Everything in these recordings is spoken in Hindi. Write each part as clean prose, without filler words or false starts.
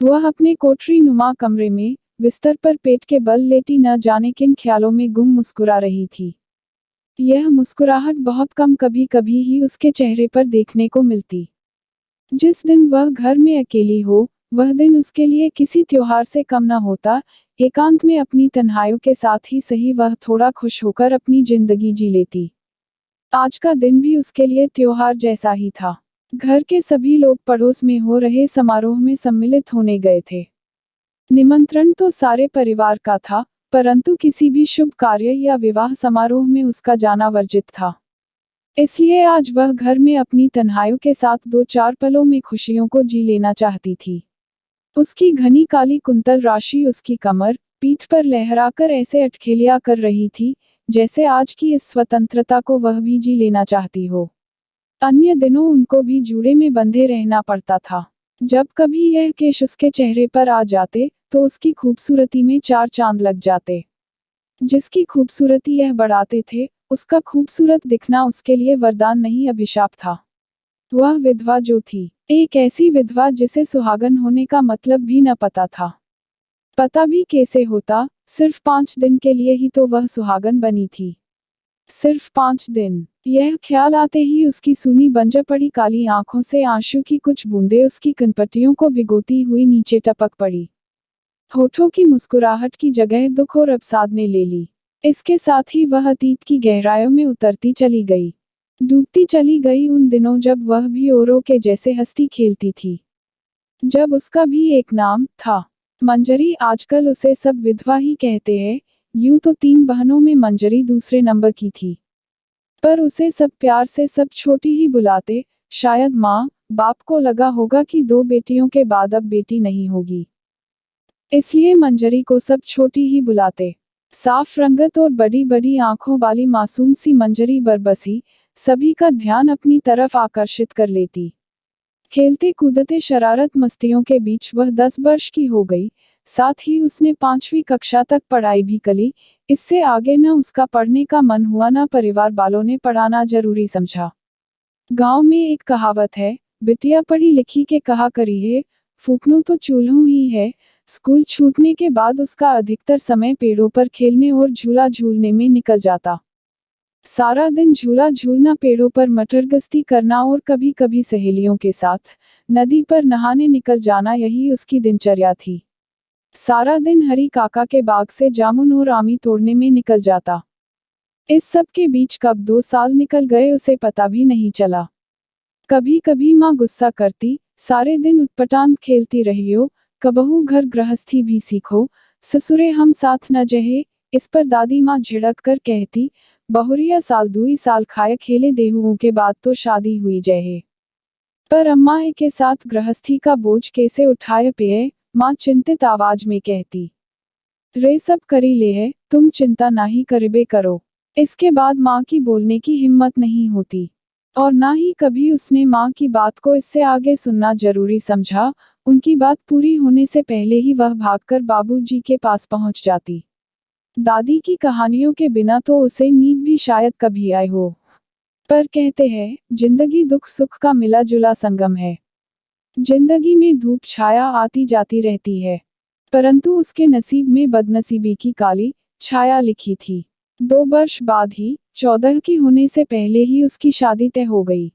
वह अपने कोठरी नुमा कमरे में बिस्तर पर पेट के बल लेटी न जाने किन ख्यालों में गुम मुस्कुरा रही थी। यह मुस्कुराहट बहुत कम कभी कभी ही उसके चेहरे पर देखने को मिलती। जिस दिन वह घर में अकेली हो, वह दिन उसके लिए किसी त्योहार से कम न होता। एकांत में अपनी तन्हाइयों के साथ ही सही वह थोड़ा खुश होकर अपनी जिंदगी जी लेती। आज का दिन भी उसके लिए त्योहार जैसा ही था। घर के सभी लोग पड़ोस में हो रहे समारोह में सम्मिलित होने गए थे। निमंत्रण तो सारे परिवार का था, परंतु किसी भी शुभ कार्य या विवाह समारोह में उसका जाना वर्जित था। इसलिए आज वह घर में अपनी तन्हाइयों के साथ 2-4 पलों में खुशियों को जी लेना चाहती थी। उसकी घनी काली कुंतल राशि उसकी कमर, पीठ पर लहराकर ऐसे अटखेलिया कर रही थी, जैसे आज की इस स्वतंत्रता को वह भी जी लेना चाहती हो। अन्य दिनों उनको भी जूड़े में बंधे रहना पड़ता था। जब कभी यह केश उसके चेहरे पर आ जाते, तो उसकी खूबसूरती में 4 चांद लग जाते। जिसकी खूबसूरती यह बढ़ाते थे, उसका खूबसूरत दिखना उसके लिए वरदान नहीं अभिशाप था। वह विधवा जो थी, एक ऐसी विधवा जिसे सुहागन होने का मतलब भी न पता था। पता भी कैसे होता, सिर्फ 5 दिन के लिए ही तो वह सुहागन बनी थी। सिर्फ 5 दिन। यह ख्याल आते ही उसकी सूनी बंजर पड़ी काली आंखों से आंसू की कुछ बूंदें उसकी कनपट्टियों को भिगोती हुई नीचे टपक पड़ी। होठों की मुस्कुराहट की जगह दुख और अवसाद ने ले ली। इसके साथ ही वह अतीत की गहराइयों में उतरती चली गई, डूबती चली गई उन दिनों जब वह भी औरों के जैसे हंसती खेलती थी, जब उसका भी एक नाम था। मंजरी। आजकल उसे सब विधवा ही कहते हैं। यूं तो 3 बहनों में मंजरी दूसरे नंबर की थी, पर उसे सब प्यार से सब छोटी ही बुलाते। शायद माँ बाप को लगा होगा कि 2 बेटियों के बाद अब बेटी नहीं होगी, इसलिए मंजरी को सब छोटी ही बुलाते। साफ रंगत और बड़ी बड़ी आंखों वाली मासूम सी मंजरी बरबसी सभी का ध्यान अपनी तरफ आकर्षित कर लेती। खेलते कूदते शरारत मस्तियों के बीच वह 10 वर्ष की हो गई। साथ ही उसने 5वीं कक्षा तक पढ़ाई भी करी। इससे आगे न उसका पढ़ने का मन हुआ, न परिवार वालों ने पढ़ाना जरूरी समझा। गांव में एक कहावत है, बिटिया पढ़ी लिखी के कहा करी है, फूकनू तो चूल्हों ही है। स्कूल छूटने के बाद उसका अधिकतर समय पेड़ों पर खेलने और झूला झूलने में निकल जाता। सारा दिन झूला झूलना, पेड़ों पर मटरगश्ती करना और कभी कभी सहेलियों के साथ नदी पर नहाने निकल जाना, यही उसकी दिनचर्या थी। सारा दिन हरी काका के बाग से जामुन और आमी तोड़ने में निकल जाता। इस सब के बीच कब 2 साल निकल गए उसे पता भी नहीं चला। कभी कभी माँ गुस्सा करती, सारे दिन उटपटांग खेलती रही हो, कबहू घर गृहस्थी भी सीखो, ससुरे हम साथ न जहे। इस पर दादी माँ झिड़क कर कहती, बहुरिया साल 2 साल खाए खेले देहुओं के बाद तो शादी हुई जहे। पर अम्मा के साथ गृहस्थी का बोझ कैसे उठाए पे, माँ चिंतित आवाज में कहती, रे सब करी ले है, तुम चिंता नाही करिबे करो। इसके बाद माँ की बोलने की हिम्मत नहीं होती, और ना ही कभी उसने माँ की बात को इससे आगे सुनना जरूरी समझा। उनकी बात पूरी होने से पहले ही वह भागकर बाबूजी के पास पहुंच जाती। दादी की कहानियों के बिना तो उसे नींद भी शायद कभी आए हो। पर कहते हैं, जिंदगी दुख सुख का मिला जुला संगम है। जिंदगी में धूप छाया आती जाती रहती है, परंतु उसके नसीब में बदनसीबी की काली छाया लिखी थी। 2 वर्ष बाद ही, 14 की होने से पहले ही उसकी शादी तय हो गई।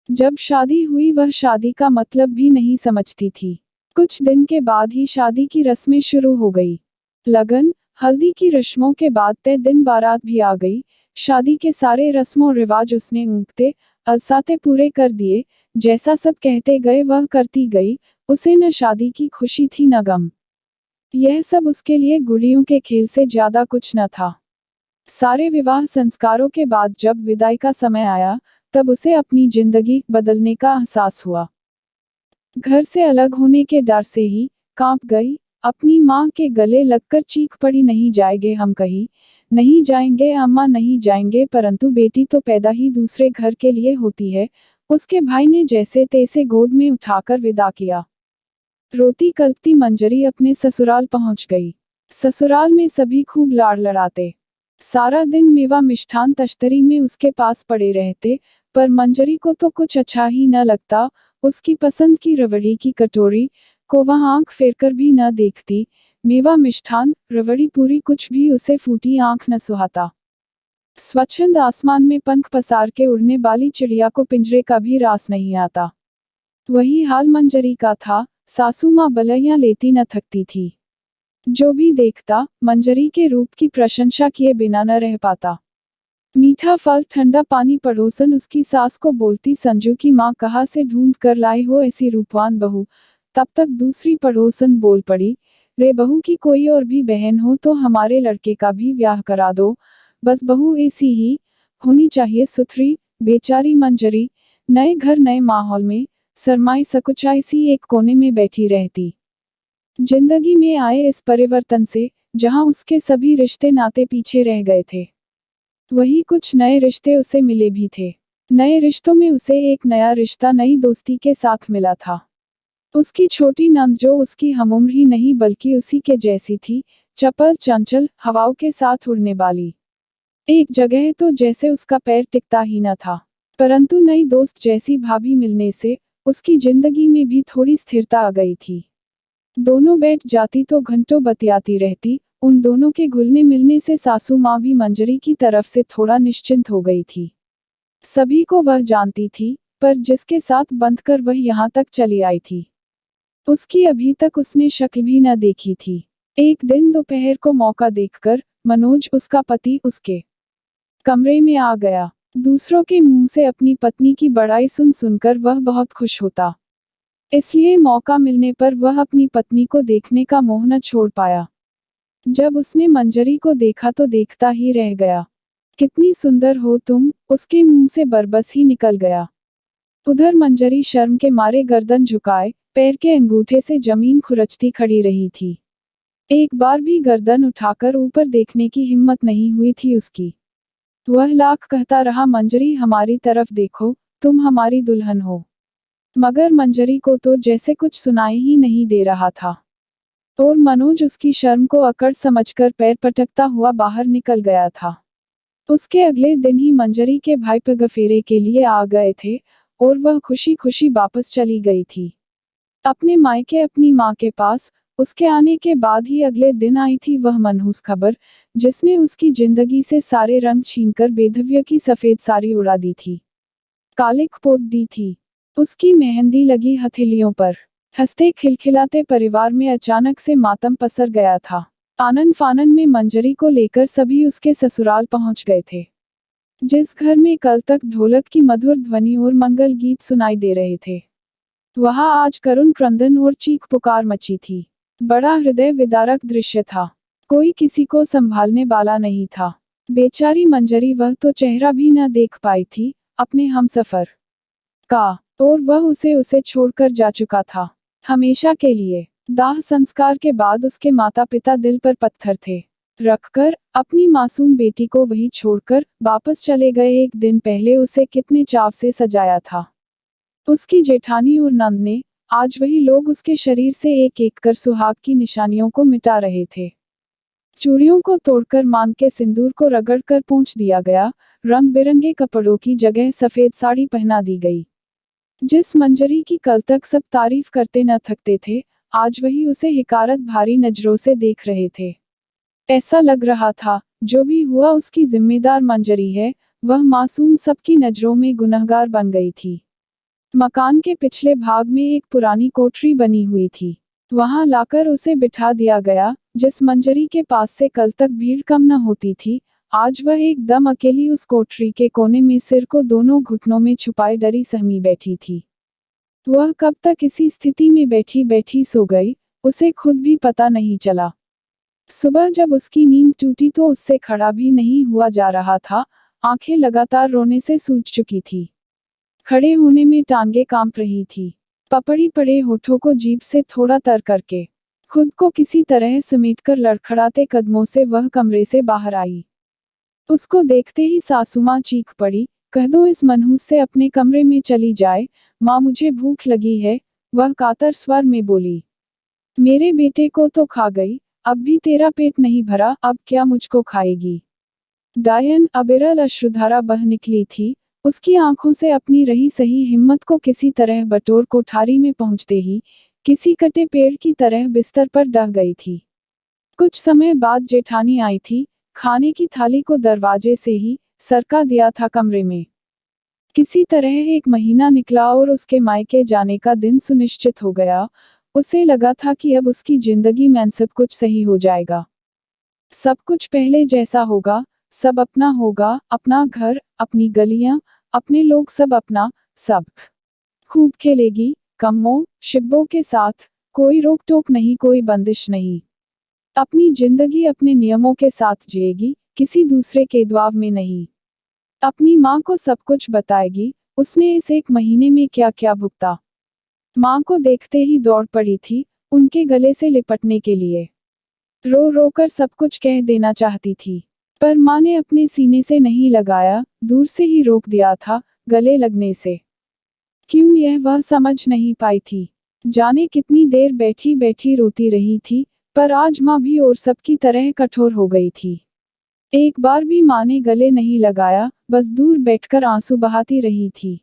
जब शादी हुई वह शादी का मतलब भी नहीं समझती थी। कुछ दिन के बाद ही शादी की रस्में शुरू हो गई। लगन, हल्दी की रस्मों के बाद तय दिन बारात भी आ गई। शादी के सारे रस्मों रिवाज उसने ऊँगते अलसाते पूरे कर दिए। जैसा सब कहते गए वह करती गई। उसे न शादी की खुशी थी न गम। यह सब उसके लिए गुड़ियों के खेल से ज्यादा कुछ न था। सारे विवाह संस्कारों के बाद जब विदाई का समय आया, तब उसे अपनी जिंदगी बदलने का एहसास हुआ। घर से अलग होने के डर से ही कांप गई। अपनी माँ के गले लगकर चीख पड़ी, नहीं जाएंगे हम कहीं, नहीं जाएंगे अम्मा नहीं जाएंगे। परंतु बेटी तो पैदा ही दूसरे घर के लिए होती है। उसके भाई ने जैसे तैसे गोद में उठाकर विदा किया। रोती कल्पती मंजरी अपने ससुराल पहुंच गई। ससुराल में सभी खूब लाड़ लड़ाते। सारा दिन मेवा मिष्ठान तश्तरी में उसके पास पड़े रहते, पर मंजरी को तो कुछ अच्छा ही न लगता। उसकी पसंद की रबड़ी की कटोरी को वह आंख फेरकर भी न देखती। मेवा, मिष्ठान, रबड़ी, पूरी, कुछ भी उसे फूटी आंख न सुहाता। स्वच्छंद आसमान में पंख पसार के उड़ने वाली चिड़िया को पिंजरे का भी रास नहीं आता। वही हाल मंजरी का था। सासू माँ बलैया लेती न थकती थी। जो भी देखता, मंजरी के रूप की प्रशंसा किए बिना न रह पाता। मीठा फल, ठंडा पानी पड़ोसन उसकी सास को बोलती, संजू की माँ कहाँ से ढूंढ कर लाए हो ऐसी रूपवान बहू। तब तक दूसरी पड़ोसन बोल पड़ी, रे बहू की कोई और भी बहन हो तो हमारे लड़के का भी ब्याह करा दो। बस बहू ऐसी ही होनी चाहिए, सुथरी। बेचारी मंजरी नए घर नए माहौल में सरमाई सकुचाई सी एक कोने में बैठी रहती। जिंदगी में आए इस परिवर्तन से, जहां उसके सभी रिश्ते नाते पीछे रह गए थे, वही कुछ नए रिश्ते उसे मिले भी थे। नए रिश्तों में उसे एक नया रिश्ता नई दोस्ती के साथ मिला था। उसकी छोटी नंद, जो उसकी हमउम्र ही नहीं बल्कि उसी के जैसी थी, चपल, चंचल, हवाओं के साथ उड़ने वाली। एक जगह तो जैसे उसका पैर टिकता ही न था। परंतु नई दोस्त जैसी भाभी मिलने से उसकी जिंदगी में भी थोड़ी स्थिरता आ गई थी। दोनों बैठ जाती तो घंटों बतियाती रहती। उन दोनों के घुलने मिलने से सासू माँ भी मंजरी की तरफ से थोड़ा निश्चिंत हो गई थी। सभी को वह जानती थी, पर जिसके साथ बंधकर वह यहाँ तक चली आई थी, उसकी अभी तक उसने शक्ल भी न देखी थी। एक दिन दोपहर को मौका देखकर मनोज, उसका पति, उसके कमरे में आ गया। दूसरों के मुंह से अपनी पत्नी की बड़ाई सुन सुनकर वह बहुत खुश होता। इसलिए मौका मिलने पर वह अपनी पत्नी को देखने का मोह न छोड़ पाया। जब उसने मंजरी को देखा तो देखता ही रह गया। कितनी सुंदर हो तुम, उसके मुंह से बरबस ही निकल गया। उधर मंजरी शर्म के मारे गर्दन झुकाए पैर के अंगूठे से जमीन खुरचती खड़ी रही थी। एक बार भी गर्दन उठाकर ऊपर देखने की हिम्मत नहीं हुई थी उसकी। वह लाख कहता रहा, मंजरी हमारी तरफ देखो, तुम हमारी दुल्हन हो। मगर मंजरी को तो जैसे कुछ सुनाई ही नहीं दे रहा था। और मनोज उसकी शर्म को अकड़ समझकर पैर पटकता हुआ बाहर निकल गया था। उसके अगले दिन ही मंजरी के भाई पगफेरे के लिए आ गए थे और वह खुशी खुशी वापस चली गई थी अपने मायके, अपनी माँ के पास। उसके आने के बाद ही अगले दिन आई थी वह मनहूस खबर, जिसने उसकी जिंदगी से सारे रंग छीनकर बेधव्य की सफेद साड़ी उड़ा दी थी, कालिक पोत दी थी। उसकी मेहंदी लगी हथेलियों पर। हंसते खिलखिलाते परिवार में अचानक से मातम पसर गया था। आनन फानन में मंजरी को लेकर सभी उसके ससुराल पहुंच गए थे। जिस घर में कल तक ढोलक की मधुर ध्वनि और मंगल गीत सुनाई दे रहे थे, वहां आज करुण क्रंदन और चीख पुकार मची थी। बड़ा हृदय विदारक दृश्य था। कोई किसी को संभालने वाला नहीं था। बेचारी मंजरी, वह तो चेहरा भी न देख पाई थी अपने हमसफर का, और वह उसे छोड़कर जा चुका था हमेशा के लिए। दाह संस्कार के बाद उसके माता पिता दिल पर पत्थर थे रखकर अपनी मासूम बेटी को वही छोड़कर वापस चले गए। एक दिन पहले उसे कितने चाव से सजाया था उसकी जेठानी और नंद ने। आज वही लोग उसके शरीर से एक एक कर सुहाग की निशानियों को मिटा रहे थे। चूड़ियों को तोड़कर मांग के सिंदूर को रगड़कर पोंछ दिया गया। रंग बिरंगे कपड़ों की जगह सफेद साड़ी पहना दी गई। जिस मंजरी की कल तक सब तारीफ करते न थकते थे, आज वही उसे हिकारत भारी नजरों से देख रहे थे। ऐसा लग रहा था, जो भी हुआ उसकी जिम्मेदार मंजरी है। वह मासूम सबकी नजरों में गुनहगार बन गई थी। मकान के पिछले भाग में एक पुरानी कोठरी बनी हुई थी। वहां लाकर उसे बिठा दिया गया। जिस मंजरी के पास से कल तक भीड़ कम न होती थी, आज वह एकदम अकेली उस कोठरी के कोने में सिर को दोनों घुटनों में छुपाए डरी सहमी बैठी थी। वह कब तक इसी स्थिति में बैठी बैठी सो गई, उसे खुद भी पता नहीं चला। सुबह जब उसकी नींद टूटी तो उससे खड़ा भी नहीं हुआ जा रहा था। आंखें लगातार रोने से सूज चुकी थी। खड़े होने में टांगे कांप रही थी। पपड़ी पड़े होठों को जीभ से थोड़ा तर करके खुद को किसी तरह समेटकर लड़खड़ाते कदमों से वह कमरे से बाहर आई। उसको देखते ही सासू माँ चीख पड़ी, कह दो इस मनहूस से अपने कमरे में चली जाए। माँ, मुझे भूख लगी है, वह कातर स्वर में बोली। मेरे बेटे को तो खा गई, अब भी तेरा पेट नहीं भरा, अब क्या मुझको खाएगी। डायन अबिरल अश्रुधारा बह निकली थी उसकी आंखों से। अपनी रही सही हिम्मत को किसी तरह बटोर कोठारी में पहुंचते ही किसी कटे पेड़ की तरह बिस्तर पर डह गई थी। कुछ समय बाद जेठानी आई थी, खाने की थाली को दरवाजे से ही सरका दिया था कमरे में। किसी तरह एक महीना निकला और उसके मायके जाने का दिन सुनिश्चित हो गया। उसे लगा था कि अब उसकी जिंदगी में सब कुछ सही हो जाएगा। सब कुछ पहले जैसा होगा, सब अपना होगा, अपना घर, अपनी गलियां, अपने लोग, सब अपना, सब। खूब खेलेगी, कम्मों, शिब्बों के साथ, कोई रोक टोक नहीं, कोई बंदिश नहीं। अपनी जिंदगी अपने नियमों के साथ जिएगी, किसी दूसरे के दबाव में नहीं। अपनी माँ को सब कुछ बताएगी, उसने इस एक महीने में क्या क्या भुगता। माँ को देखते ही दौड़ पड़ी थी, उनके गले से लिपटने के लिए। रो रो कर सब कुछ कह देना चाहती थी, पर माँ ने अपने सीने से नहीं लगाया, दूर से ही रोक दिया था, गले लगने से। क्यों, यह वह समझ नहीं पाई थी। जाने कितनी देर बैठी बैठी रोती रही थी, पर आज माँ भी और सबकी तरह कठोर हो गई थी। एक बार भी माँ ने गले नहीं लगाया, बस दूर बैठकर आंसू बहाती रही थी।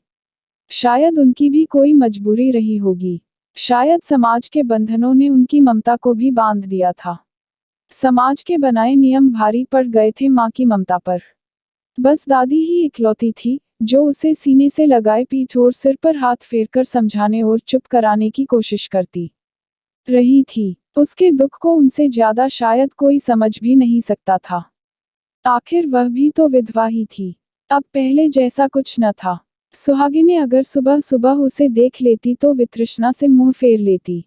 शायद उनकी भी कोई मजबूरी रही होगी। शायद समाज के बंधनों ने उनकी ममता को भी बांध दिया था। समाज के बनाए नियम भारी पड़ गए थे माँ की ममता पर। बस दादी ही इकलौती थी, जो उसे सीने से लगाए पीठ और सिर पर हाथ फेरकर समझाने और चुप कराने की कोशिश करती रही थी। उसके दुख को उनसे ज्यादा शायद कोई समझ भी नहीं सकता था। आखिर वह भी तो विधवा ही थी। अब पहले जैसा कुछ न था। सुहागिनें अगर सुबह सुबह उसे देख लेती तो वितृष्णा से मुंह फेर लेती।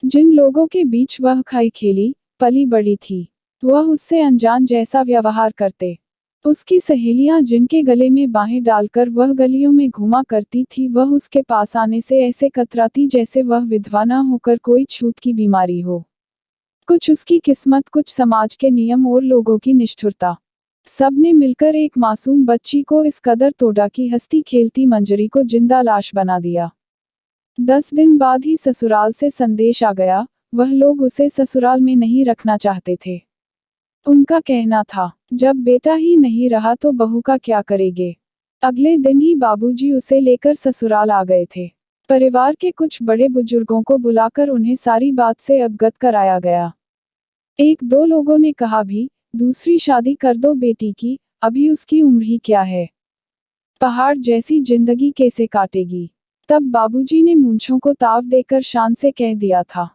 जिन लोगों के बीच वह खाई खेली पली बड़ी थी, वह उससे अनजान जैसा व्यवहार करते। उसकी सहेलियां जिनके गले में बाहें डालकर वह गलियों में घूमा करती थी, वह उसके पास आने से ऐसे कतराती जैसे वह विधवा न होकर कोई छूत की बीमारी हो। कुछ उसकी किस्मत, कुछ समाज के नियम और लोगों की निष्ठुरता। सबने मिलकर एक मासूम बच्ची को इस कदर तोड़ा कि हंसती खेलती मंजरी को जिंदा लाश बना दिया। 10 दिन बाद ही ससुराल से संदेश आ गया, वह लोग उसे ससुराल में नहीं रखना चाहते थे। उनका कहना था, जब बेटा ही नहीं रहा तो बहू का क्या करेंगे। अगले दिन ही बाबूजी उसे लेकर ससुराल आ गए थे। परिवार के कुछ बड़े बुजुर्गों को बुलाकर उन्हें सारी बात से अवगत कराया गया। एक दो लोगों ने कहा भी, दूसरी शादी कर दो बेटी की, अभी उसकी उम्र ही क्या है, पहाड़ जैसी जिंदगी कैसे काटेगी। तब बाबूजी ने मूंछों को ताव देकर शान से कह दिया था,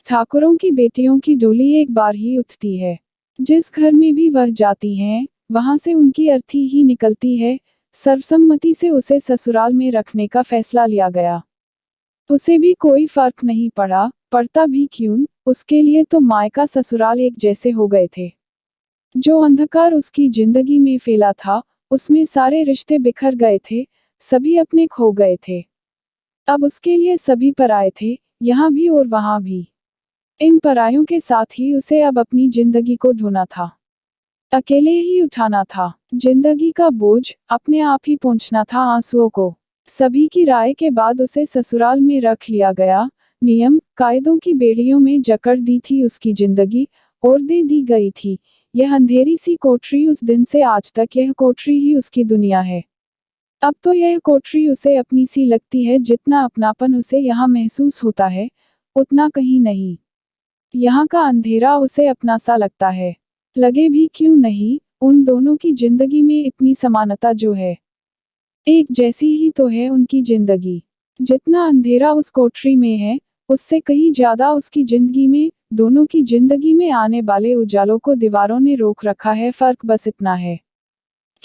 ठाकुरों की बेटियों की डोली एक बार ही उठती है। जिस घर में भी वह जाती हैं, वहां से उनकी अर्थी ही निकलती है। सर्वसम्मति से उसे ससुराल में रखने का फैसला लिया गया। उसे भी कोई फर्क नहीं पड़ा, पड़ता भी क्यों, उसके लिए तो मायका ससुराल एक जैसे हो गए थे। जो अंधकार उसकी जिंदगी में फैला था, उसमें सारे रिश्ते बिखर गए थे, सभी अपने खो गए थे। अब उसके लिए सभी पराये थे, यहाँ भी और वहाँ भी। इन परायों के साथ ही उसे अब अपनी जिंदगी को ढोना था, अकेले ही उठाना था। जिंदगी का बोझ अपने आप ही पोंछना था आंसुओं को। सभी की राय के बाद उसे ससुराल में रख लिया गया। नियम कायदों की बेड़ियों में जकड़ दी थी उसकी जिंदगी, और दे दी गई थी यह अंधेरी सी कोठरी। उस दिन से आज तक यह कोठरी ही उसकी दुनिया है। अब तो यह कोठरी उसे अपनी सी लगती है। जितना अपनापन उसे यहाँ महसूस होता है, उतना कहीं नहीं। यहाँ का अंधेरा उसे अपना सा लगता है। लगे भी क्यों नहीं, उन दोनों की जिंदगी में इतनी समानता जो है, एक जैसी ही तो है उनकी जिंदगी। जितना अंधेरा उस कोठरी में है, उससे कहीं ज्यादा उसकी जिंदगी में। दोनों की जिंदगी में आने वाले उजालों को दीवारों ने रोक रखा है। फर्क बस इतना है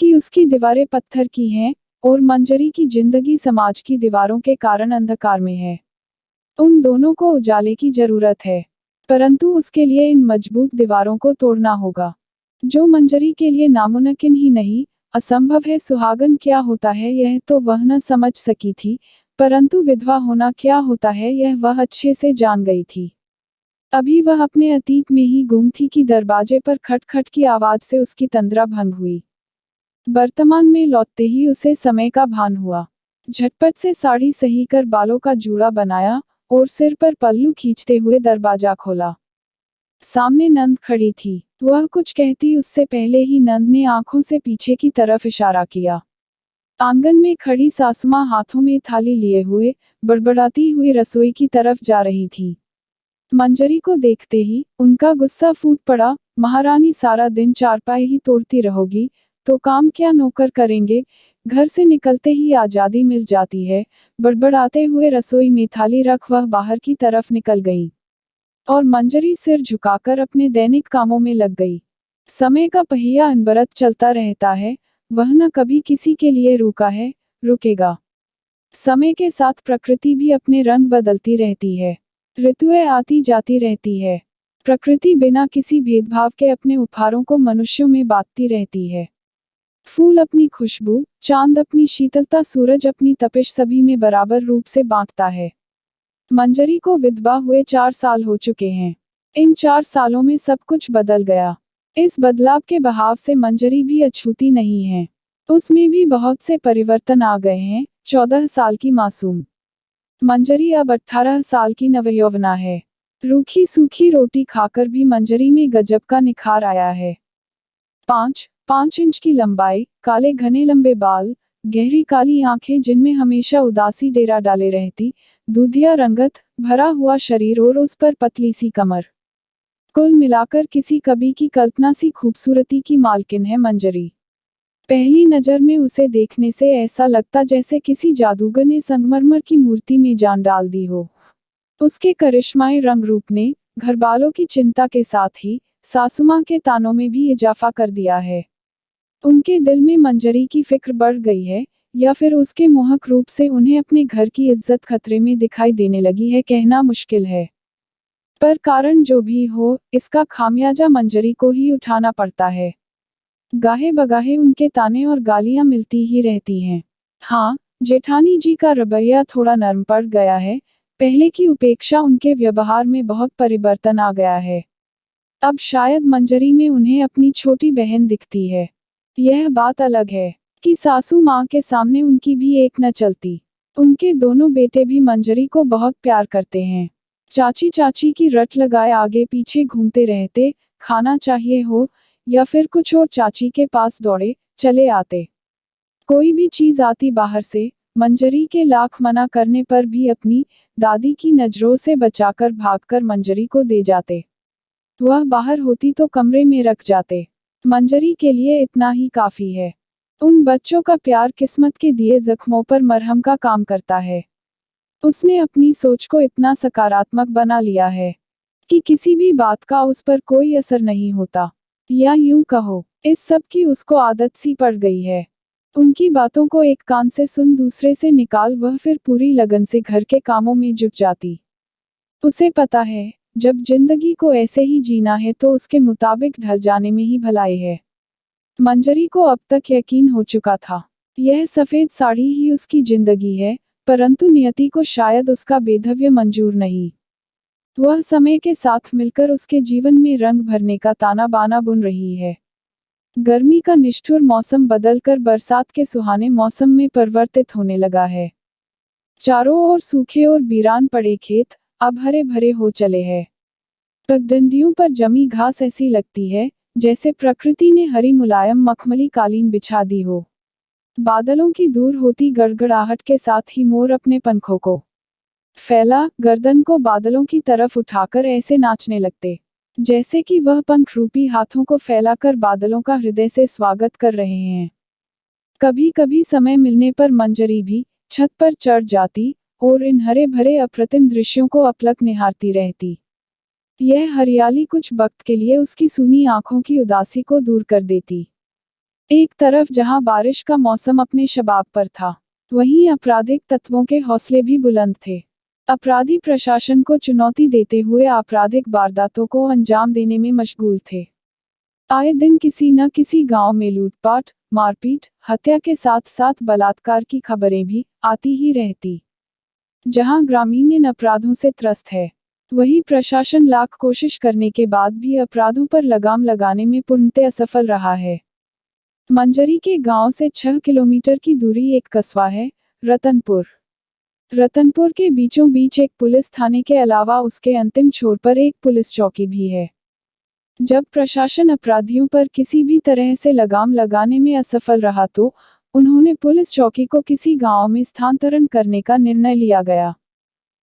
कि उसकी दीवारें पत्थर की हैं, और मंजरी की जिंदगी समाज की दीवारों के कारण अंधकार में है। उन दोनों को उजाले की जरूरत है, परंतु उसके लिए इन मजबूत दीवारों को तोड़ना होगा, जो मंजरी के लिए नामुमकिन ही नहीं, असंभव है। सुहागन क्या होता है यह तो वह न समझ सकी थी, परंतु विधवा होना क्या होता है यह वह अच्छे से जान गई थी। अभी वह अपने अतीत में ही गुम थी कि दरवाजे पर खटखट की आवाज से उसकी तंद्रा भंग हुई। वर्तमान में लौटते ही उसे समय का भान हुआ। झटपट से साड़ी सही कर बालों का जूड़ा बनाया और सिर पर पल्लू खींचते हुए दरवाजा खोला। सामने नंद खड़ी थी। वह कुछ कहती उससे पहले ही नंद ने आंखों से पीछे की तरफ इशारा किया। आंगन में खड़ी सासुमां हाथों में थाली लिए हुए बड़बड़ाती हुई रसोई की तरफ जा रही थी। मंजरी को देखते ही उनका गुस्सा फूट पड़ा। महारानी सारा दिन चारपाई ही तोड़ती रहोगी तो काम क्या नौकर करेंगे? घर से निकलते ही आजादी मिल जाती है। बड़बड़ाते हुए रसोई में थाली रख वह बाहर की तरफ निकल गई और मंजरी सिर झुकाकर अपने दैनिक कामों में लग गई। समय का पहिया अनबरत चलता रहता है, वह न कभी किसी के लिए रुका है, रुकेगा। समय के साथ प्रकृति भी अपने रंग बदलती रहती है, ऋतुएं आती जाती रहती है। प्रकृति बिना किसी भेदभाव के अपने उपहारों को मनुष्यों में बांटती रहती है। फूल अपनी खुशबू, चांद अपनी शीतलता, सूरज अपनी तपिश सभी में बराबर रूप से बांटता है। मंजरी को विधवा हुए 4 साल हो चुके हैं। इन 4 सालों में सब कुछ बदल गया। इस बदलाव के बहाव से मंजरी भी अछूती नहीं है। उसमें भी बहुत से परिवर्तन आ गए हैं। 14 साल की मासूम मंजरी अब 18 साल की नवयौवना है। रूखी सूखी रोटी खाकर भी मंजरी में गजब का निखार आया है। 5 इंच की लंबाई, काले घने लंबे बाल, गहरी काली आंखें जिनमें हमेशा उदासी डेरा डाले रहती, दूधिया रंगत, भरा हुआ शरीर और उस पर पतली सी कमर। कुल मिलाकर किसी कवि की कल्पना सी खूबसूरती की मालकिन है मंजरी। पहली नजर में उसे देखने से ऐसा लगता जैसे किसी जादूगर ने संगमरमर की मूर्ति में जान डाल दी हो। उसके करिश्माई रंग रूप ने घरवालों की चिंता के साथ ही सासुमां के तानों में भी इजाफा कर दिया है। उनके दिल में मंजरी की फिक्र बढ़ गई है, या फिर उसके मोहक रूप से उन्हें अपने घर की इज्जत खतरे में दिखाई देने लगी है, कहना मुश्किल है। पर कारण जो भी हो, इसका खामियाजा मंजरी को ही उठाना पड़ता है। गाहे बगाहे उनके ताने और गालियां मिलती ही रहती हैं। हाँ, जेठानी जी का रवैया थोड़ा नरम पड़ गया है। पहले की उपेक्षा उनके व्यवहार में बहुत परिवर्तन आ गया है। अब शायद मंजरी में उन्हें अपनी छोटी बहन दिखती है। यह बात अलग है कि सासू माँ के सामने उनकी भी एक न चलती। उनके दोनों बेटे भी मंजरी को बहुत प्यार करते हैं। चाची चाची की रट लगाए आगे पीछे घूमते रहते, खाना चाहिए हो या फिर कुछ और चाची के पास दौड़े चले आते। कोई भी चीज आती बाहर से, मंजरी के लाख मना करने पर भी अपनी दादी की नजरों से बचाकर भागकर मंजरी को दे जाते। वह बाहर होती तो कमरे में रख जाते। मंजरी के लिए इतना ही काफी है। उन बच्चों का प्यार किस्मत के दिए जख्मों पर मरहम का काम करता है। उसने अपनी सोच को इतना सकारात्मक बना लिया है कि किसी भी बात का उस पर कोई असर नहीं होता, या यूं कहो, इस सब की उसको आदत सी पड़ गई है। उनकी बातों को एक कान से सुन दूसरे से निकाल वह फिर पूरी लगन से घर के कामों में जुट जाती। उसे पता है, जब जिंदगी को ऐसे ही जीना है तो उसके मुताबिक ढल जाने में ही भलाई है। मंजरी को अब तक यकीन हो चुका था, यह सफेद साड़ी ही उसकी जिंदगी है, परंतु नियति को शायद उसका बेधव्य मंजूर नहीं। वह समय के साथ मिलकर उसके जीवन में रंग भरने का ताना बाना बुन रही है। गर्मी का निष्ठुर मौसम बदलकर बरसात के सुहाने मौसम में परिवर्तित होने लगा है। चारों ओर सूखे और वीरान पड़े खेत अब हरे भरे हो चले हैं। पगडंडियों पर जमी घास ऐसी लगती है जैसे प्रकृति ने हरी मुलायम मखमली कालीन बिछा दी हो। बादलों की दूर होती गड़गड़ाहट के साथ ही मोर अपने पंखों को फैला गर्दन को बादलों की तरफ उठाकर ऐसे नाचने लगते जैसे कि वह पंख रूपी हाथों को फैलाकर बादलों का हृदय से स्वागत कर रहे हैं। कभी कभी समय मिलने पर मंजरी भी छत पर चढ़ जाती और इन हरे भरे अप्रतिम दृश्यों को अपलक निहारती रहती। यह हरियाली कुछ वक्त के लिए उसकी सूनी आंखों की उदासी को दूर कर देती। एक तरफ जहां बारिश का मौसम अपने शबाब पर था, वहीं आपराधिक तत्वों के हौसले भी बुलंद थे। अपराधी प्रशासन को चुनौती देते हुए आपराधिक वारदातों को अंजाम देने में मशगूल थे। आए दिन किसी न किसी गांव में लूटपाट, मारपीट, हत्या के साथ साथ बलात्कार की खबरें भी आती ही रहती। जहां ग्रामीण इन अपराधों से त्रस्त है, वहीं प्रशासन लाख कोशिश करने के बाद भी अपराधों पर लगाम लगाने में पूर्णतः असफल रहा है। मंजरी के गांव से 6 किलोमीटर की दूरी एक कस्बा है, रतनपुर। रतनपुर के बीचों बीच एक पुलिस थाने के अलावा उसके अंतिम छोर पर एक पुलिस चौकी भी है। जब प्रशासन अपराधियों पर किसी भी तरह से लगाम लगाने में असफल रहा तो उन्होंने पुलिस चौकी को किसी गांव में स्थानांतरण करने का निर्णय लिया गया।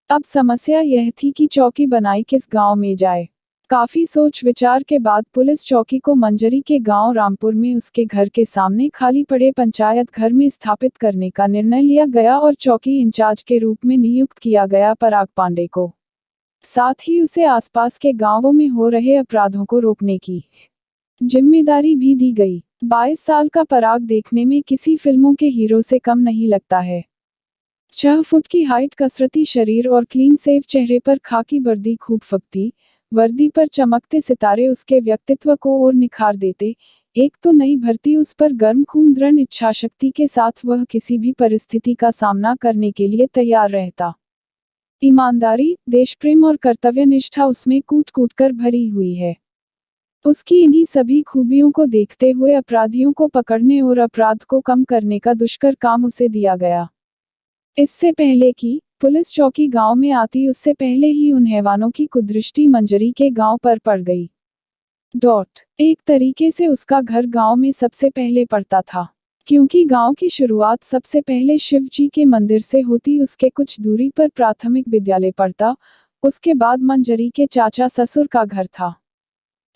अब समस्या यह थी कि चौकी बनाई किस गांव में जाए। काफी सोच विचार के बाद पुलिस चौकी को मंजरी के गांव रामपुर में उसके घर के सामने खाली पड़े पंचायत घर में स्थापित करने का निर्णय लिया गया और चौकी इंचार्ज के रूप में नियुक्त किया गया पराग पांडे को। साथ ही उसे आसपास के गांवों में हो रहे अपराधों को रोकने की जिम्मेदारी भी दी गई। 22 साल का पराग देखने में किसी फिल्मों के हीरो से कम नहीं लगता है। 6 फुट की हाइट, कसरती शरीर और क्लीन सेव चेहरे पर खाकी वर्दी खूब फबती, वर्दी पर चमकते सितारे उसके व्यक्तित्व को और निखार देते। एक तो नई भर्ती उस पर गर्म खून, दृढ़ इच्छाशक्ति के साथ वह किसी भी परिस्थिति का सामना करने के लिए तैयार रहता। ईमानदारी, देशप्रेम और कर्तव्यनिष्ठा उसमें कूट कूट कर भरी हुई है। उसकी इन्हीं सभी खूबियों को देखते हुए अपराधियों को पकड़ने और अपराध को कम करने का दुष्कर काम उसे दिया गया। इससे पहले कि पुलिस चौकी गांव में आती, उससे पहले ही उन हैवानों की कुदृष्टि मंजरी के गांव पर पड़ गई। एक तरीके से उसका घर गांव में सबसे पहले पड़ता था, क्योंकि गांव की शुरुआत सबसे पहले शिव जी के मंदिर से होती। उसके कुछ दूरी पर प्राथमिक विद्यालय पड़ता, उसके बाद मंजरी के चाचा ससुर का घर था,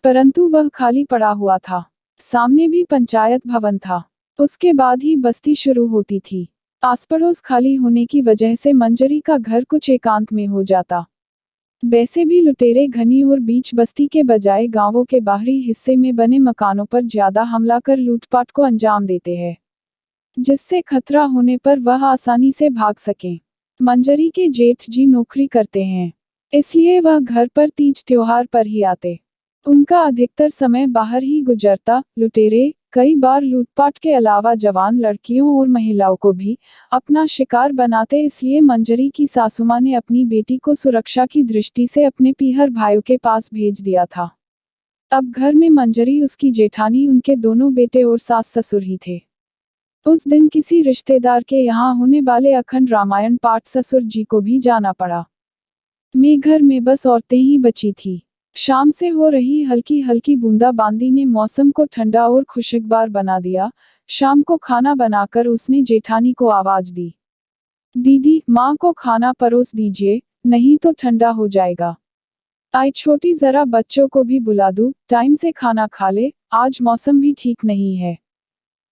परंतु वह खाली पड़ा हुआ था। सामने भी पंचायत भवन था। उसके बाद ही बस्ती शुरू होती थी। आस पड़ोस खाली होने की वजह से मंजरी का घर कुछ एकांत में हो जाता। वैसे भी लुटेरे घनी और बीच बस्ती के बजाय गांवों के बाहरी हिस्से में बने मकानों पर ज्यादा हमला कर लूटपाट को अंजाम देते हैं, जिससे खतरा होने पर वह आसानी से भाग सकें। मंजरी के जेठ जी नौकरी करते हैं, इसलिए वह घर पर तीज त्योहार पर ही आते। उनका अधिकतर समय बाहर ही गुजरता। लुटेरे कई बार लूटपाट के अलावा जवान लड़कियों और महिलाओं को भी अपना शिकार बनाते, इसलिए मंजरी की सासुमां ने अपनी बेटी को सुरक्षा की दृष्टि से अपने पीहर भाइयों के पास भेज दिया था। अब घर में मंजरी, उसकी जेठानी, उनके दोनों बेटे और सास ससुर ही थे। उस दिन किसी रिश्तेदार के यहाँ होने वाले अखंड रामायण पाठ ससुर जी को भी जाना पड़ा। घर में बस औरतें ही बची थी। शाम से हो रही हल्की हल्की बूंदाबांदी ने मौसम को ठंडा और खुशगवार बना दिया। शाम को खाना बनाकर उसने जेठानी को आवाज दी, दीदी, माँ को खाना परोस दीजिए, नहीं तो ठंडा हो जाएगा। आई छोटी, जरा बच्चों को भी बुला दूं, टाइम से खाना खा ले, आज मौसम भी ठीक नहीं है।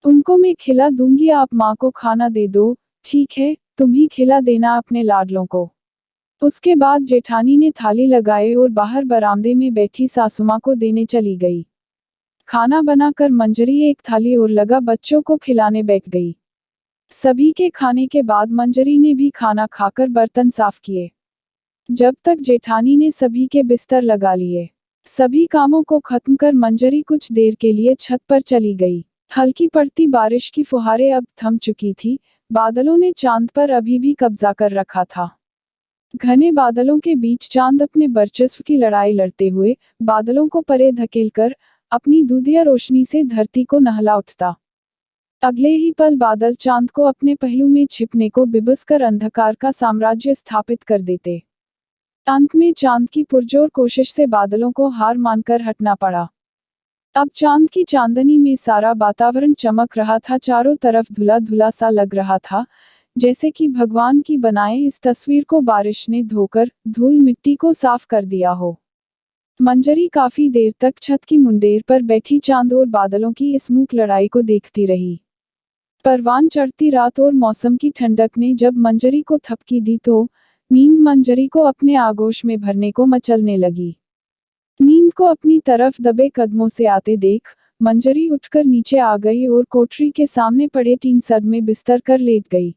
उनको मैं खिला दूंगी, आप माँ को खाना दे दो। ठीक है, तुम ही खिला देना अपने लाडलों को। उसके बाद जेठानी ने थाली लगाए और बाहर बरामदे में बैठी सासुमां को देने चली गई। खाना बनाकर मंजरी एक थाली और लगा बच्चों को खिलाने बैठ गई। सभी के खाने के बाद मंजरी ने भी खाना खाकर बर्तन साफ किए। जब तक जेठानी ने सभी के बिस्तर लगा लिए, सभी कामों को खत्म कर मंजरी कुछ देर के लिए छत पर चली गई। हल्की पड़ती बारिश की फुहारें अब थम चुकी थी। बादलों ने चांद पर अभी भी कब्जा कर रखा था। घने बादलों के बीच चांद अपने वर्चस्व की लड़ाई लड़ते हुए बादलों को परे धकेलकर अपनी दूधिया रोशनी से धरती को नहला उठता। अगले ही पल बादल चांद को अपने पहलू में छिपने को विवश कर अंधकार का साम्राज्य स्थापित कर देते। अंत में चांद की पुरजोर कोशिश से बादलों को हार मानकर हटना पड़ा। अब चांद की चांदनी में सारा वातावरण चमक रहा था। चारों तरफ धुला धुला सा लग रहा था, जैसे कि भगवान की बनाए इस तस्वीर को बारिश ने धोकर धूल मिट्टी को साफ कर दिया हो। मंजरी काफी देर तक छत की मुंडेर पर बैठी चांद और बादलों की इस मूक लड़ाई को देखती रही। परवान चढ़ती रात और मौसम की ठंडक ने जब मंजरी को थपकी दी तो नींद मंजरी को अपने आगोश में भरने को मचलने लगी। नींद को अपनी तरफ दबे कदमों से आते देख मंजरी उठकर नीचे आ गई और कोठरी के सामने पड़े टीन सद में बिस्तर कर लेट गई।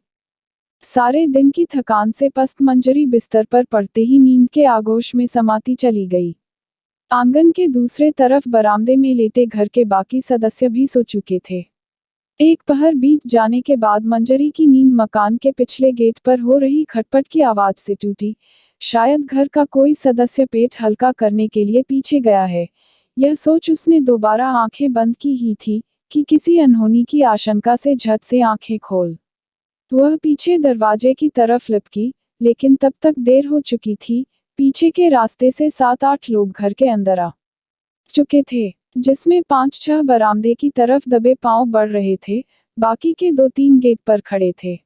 सारे दिन की थकान से पस्त मंजरी बिस्तर पर पड़ते ही नींद के आगोश में समाती चली गई। आंगन के दूसरे तरफ बरामदे में लेटे घर के बाकी सदस्य भी सो चुके थे। एक पहर बीत जाने के बाद मंजरी की नींद मकान के पिछले गेट पर हो रही खटपट की आवाज से टूटी। शायद घर का कोई सदस्य पेट हल्का करने के लिए पीछे गया है। यह सोच उसने दोबारा आंखें बंद की ही थी कि किसी अनहोनी की आशंका से झट से आंखें खोल वह पीछे दरवाजे की तरफ लपकी, लेकिन तब तक देर हो चुकी थी। पीछे के रास्ते से 7-8 लोग घर के अंदर आ चुके थे, जिसमें 5-6 बरामदे की तरफ दबे पांव बढ़ रहे थे। बाकी के 2-3 गेट पर खड़े थे।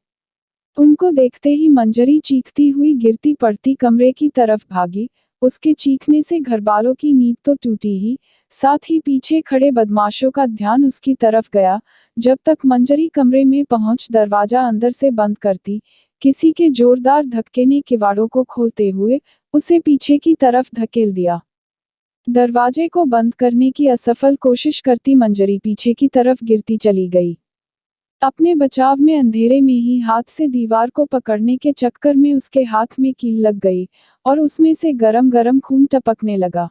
उनको देखते ही मंजरी चीखती हुई गिरती पड़ती कमरे की तरफ भागी। उसके चीखने से घरवालों की नींद तो टूटी ही, साथ ही पीछे खड़े बदमाशों का ध्यान उसकी तरफ गया। जब तक मंजरी कमरे में पहुंच दरवाजा अंदर से बंद करती, किसी के जोरदार धक्के ने किवाड़ों को खोलते हुए उसे पीछे की तरफ धकेल दिया। दरवाजे को बंद करने की असफल कोशिश करती मंजरी पीछे की तरफ गिरती चली गई। अपने बचाव में अंधेरे में ही हाथ से दीवार को पकड़ने के चक्कर में उसके हाथ में कील लग गई और उसमें से गरम गरम खून टपकने लगा।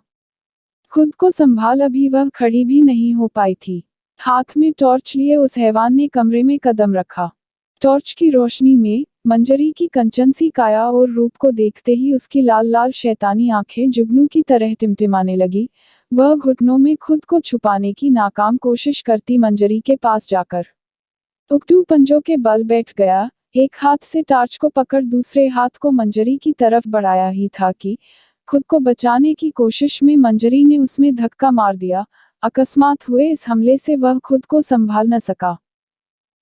खुद को संभाल अभी वह खड़ी भी नहीं हो पाई थी। हाथ में टॉर्च लिए उस हैवान ने कमरे में कदम रखा। टॉर्च की रोशनी में मंजरी की कंचन सी काया और रूप को देखते ही उसकी लाल लाल शैतानी आंखें जुगनू की तरह टिमटिमाने लगी। वह घुटनों में खुद को छुपाने की नाकाम कोशिश करती मंजरी के पास जाकर उकटू पंजों के बल बैठ गया। एक हाथ से टार्च को पकड़ दूसरे हाथ को मंजरी की तरफ बढ़ाया ही था कि खुद को बचाने की कोशिश में मंजरी ने उसमें धक्का मार दिया। अकस्मात हुए इस हमले से वह खुद को संभाल न सका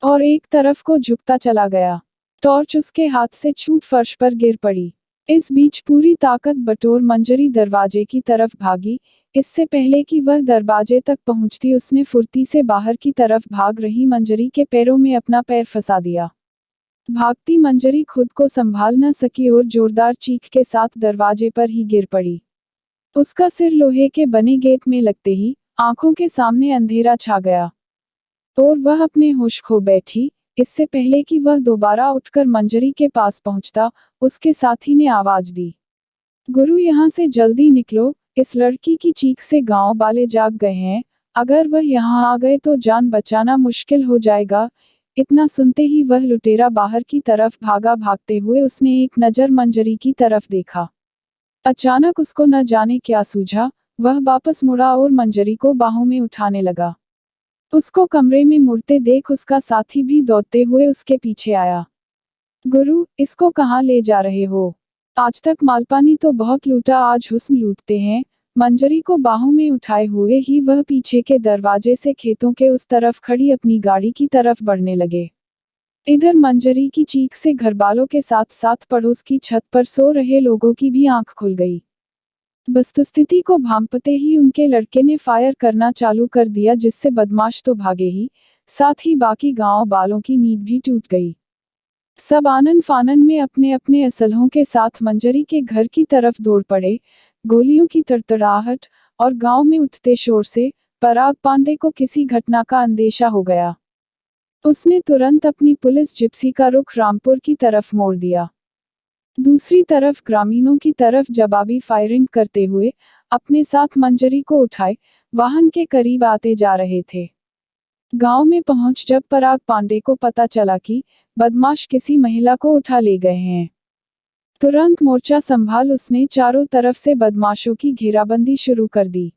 और एक तरफ को झुकता चला गया। टॉर्च उसके हाथ से छूट फर्श पर गिर पड़ी। इस बीच पूरी ताकत बटोर मंजरी दरवाजे की तरफ भागी। इससे पहले कि वह दरवाजे तक पहुंचती उसने फुर्ती से बाहर की तरफ भाग रही मंजरी के पैरों में अपना पैर फंसा दिया। भागती मंजरी खुद को संभाल न सकी और जोरदार चीख के साथ दरवाजे पर ही गिर पड़ी। उसका सिर लोहे के बने गेट में लगते ही आंखों के सामने अंधेरा छा गया और वह अपने होश खो बैठी। इससे पहले कि वह दोबारा उठकर मंजरी के पास पहुंचता, उसके साथी ने आवाज दी, गुरु यहाँ से जल्दी निकलो, इस लड़की की चीख से गांव वाले जाग गए हैं। अगर वह यहाँ आ गए तो जान बचाना मुश्किल हो जाएगा। इतना सुनते ही वह लुटेरा बाहर की तरफ भागा। भागते हुए उसने एक नजर मंजरी की तरफ देखा। अचानक उसको न जाने क्या सूझा, वह वापस मुड़ा और मंजरी को बाहों में उठाने लगा। उसको कमरे में मुड़ते देख उसका साथी भी दौड़ते हुए उसके पीछे आया। गुरु, इसको कहाँ ले जा रहे हो? आज तक मालपानी तो बहुत लूटा, आज हुस्न लूटते हैं। मंजरी को बाहों में उठाए हुए ही वह पीछे के दरवाजे से खेतों के उस तरफ खड़ी अपनी गाड़ी की तरफ बढ़ने लगे। इधर मंजरी की चीख से घरवालों के साथ साथ पड़ोस की छत पर सो रहे लोगों की भी आंख खुल गई। वस्तुस्थिति को भांपते ही उनके लड़के ने फायर करना चालू कर दिया, जिससे बदमाश तो भागे ही, साथ ही बाकी गांव वालों की नींद भी टूट गई। सब आनन फानन में अपने अपने असलहों के साथ मंजरी के घर की तरफ दौड़ पड़े। गोलियों की तड़तड़ाहट और गांव में उठते शोर से पराग पांडे को किसी घटना का अंदेशा हो गया। उसने तुरंत अपनी पुलिस जिप्सी का रुख रामपुर की तरफ मोड़ दिया। दूसरी तरफ ग्रामीणों की तरफ जवाबी फायरिंग करते हुए अपने साथ मंजरी को उठाए वाहन के करीब आते जा रहे थे। गांव में पहुंच जब पराग पांडे को पता चला कि बदमाश किसी महिला को उठा ले गए हैं, तुरंत मोर्चा संभाल उसने चारों तरफ से बदमाशों की घेराबंदी शुरू कर दी।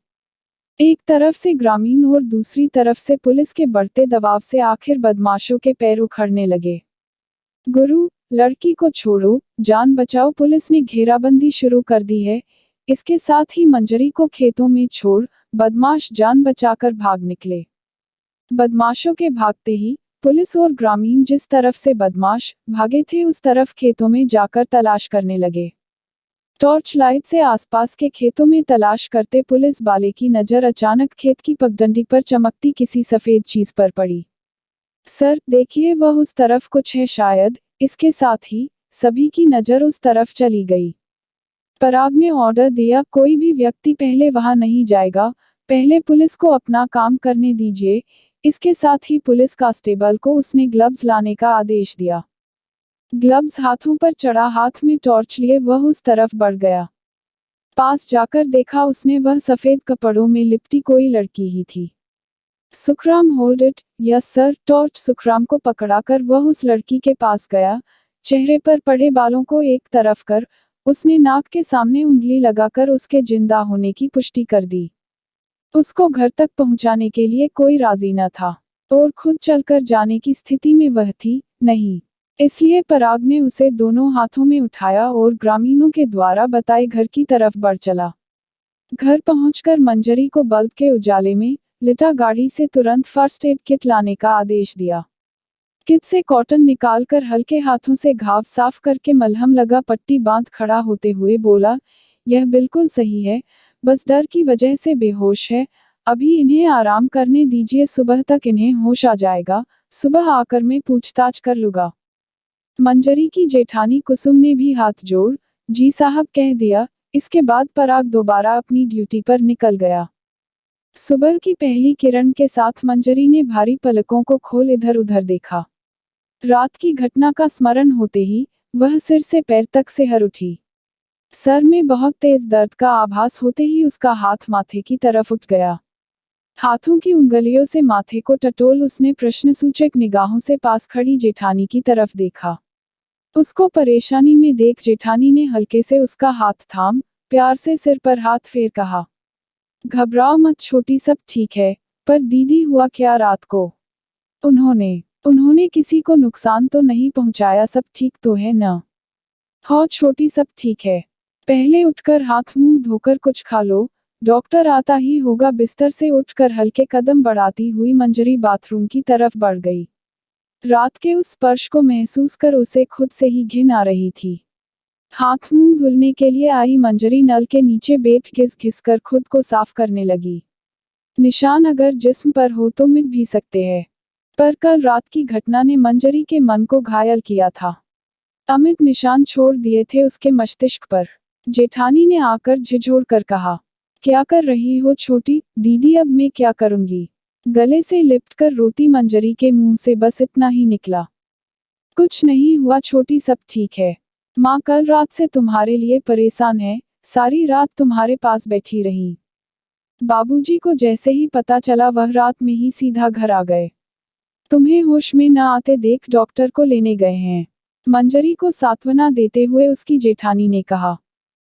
एक तरफ से ग्रामीण और दूसरी तरफ से पुलिस के बढ़ते दबाव से आखिर बदमाशों के पैर उखड़ने लगे। गुरु, लड़की को छोड़ो, जान बचाओ, पुलिस ने घेराबंदी शुरू कर दी है। इसके साथ ही मंजरी को खेतों में छोड़ बदमाश जान बचाकर भाग निकले। बदमाशों के भागते ही पुलिस और ग्रामीण जिस तरफ से बदमाश भागे थे उस तरफ खेतों में जाकर तलाश करने लगे। टॉर्च लाइट से आसपास के खेतों में तलाश करते पुलिस वाले की नजर अचानक खेत की पगडंडी पर चमकती किसी सफेद चीज पर पड़ी। सर, देखिए, वह उस तरफ कुछ है शायद। इसके साथ ही सभी की नजर उस तरफ चली गई। पराग ने ऑर्डर दिया, कोई भी व्यक्ति पहले वहां नहीं जाएगा, पहले पुलिस को अपना काम करने दीजिए। इसके साथ ही पुलिस कांस्टेबल को उसने ग्लव्स लाने का आदेश दिया। ग्लव्स हाथों पर चढ़ा, हाथ में टॉर्च लिए वह उस तरफ बढ़ गया। पास जाकर देखा उसने, वह सफेद कपड़ों में लिपटी कोई लड़की ही थी। Sukhram, hold it. Yes sir. Torch Sukhram को पकड़ाकर वह उस लड़की के पास गया। चेहरे पर पड़े बालों को एक तरफ कर उसने नाक के सामने उंगली लगाकर उसके जिंदा होने की पुष्टि कर दी। उसको घर तक पहुंचाने के लिए कोई राजी न था और खुद चलकर जाने की स्थिति में वह थी नहीं। इसलिए पराग ने उसे दोनों हाथों में उठाया और ग्रामीणों के द्वारा बताए घर की तरफ बढ़ चला। घर पहुंचकर मंजरी को बल्ब के उजाले में लिटा गाड़ी से तुरंत फर्स्ट एड किट लाने का आदेश दिया। किट से कॉटन निकालकर हल्के हाथों से घाव साफ करके मलहम लगा पट्टी बांध खड़ा होते हुए बोला, यह बिल्कुल सही है, बस डर की वजह से बेहोश है, अभी इन्हें आराम करने दीजिए, सुबह तक इन्हें होश आ जाएगा, सुबह आकर मैं पूछताछ कर लूंगा। मंजरी की जेठानी कुसुम ने भी हाथ जोड़ जी साहब कह दिया। इसके बाद पराग दोबारा अपनी ड्यूटी पर निकल गया। सुबह की पहली किरण के साथ मंजरी ने भारी पलकों को खोल इधर उधर देखा। रात की घटना का स्मरण होते ही वह सिर से पैर तक सिहर उठी। सर में बहुत तेज दर्द का आभास होते ही उसका हाथ माथे की तरफ उठ गया। हाथों की उंगलियों से माथे को टटोल उसने प्रश्नसूचक निगाहों से पास खड़ी जेठानी की तरफ देखा। उसको परेशानी में देख जेठानी ने हल्के से उसका हाथ थाम प्यार से सिर पर हाथ फेर कहा, घबराओ मत छोटी, सब ठीक है। पर दीदी हुआ क्या रात को? उन्होंने किसी को नुकसान तो नहीं पहुंचाया, सब ठीक तो है न? हाँ छोटी, सब ठीक है। पहले उठकर हाथ मुंह धोकर कुछ खा लो, डॉक्टर आता ही होगा। बिस्तर से उठकर हल्के कदम बढ़ाती हुई मंजरी बाथरूम की तरफ बढ़ गई। रात के उस स्पर्श को महसूस कर उसे खुद से ही घिन आ रही थी। हाथ मुंह धुलने के लिए आई मंजरी नल के नीचे बैठ घिस घिस कर खुद को साफ करने लगी। निशान अगर जिस्म पर हो तो मिट भी सकते हैं, पर कल रात की घटना ने मंजरी के मन को घायल किया था। अमिट निशान छोड़ दिए थे उसके मस्तिष्क पर। जेठानी ने आकर झिझोड़ कर कहा, क्या कर रही हो छोटी? दीदी अब मैं क्या करूंगी? गले से लिपटकर रोती मंजरी के मुंह से बस इतना ही निकला, कुछ नहीं हुआ छोटी, सब ठीक है। माँ कल रात से तुम्हारे लिए परेशान है, सारी रात तुम्हारे पास बैठी रही। बाबूजी को जैसे ही पता चला वह रात में ही सीधा घर आ गए। तुम्हें होश में न आते देख डॉक्टर को लेने गए हैं। मंजरी को सांत्वना देते हुए उसकी जेठानी ने कहा।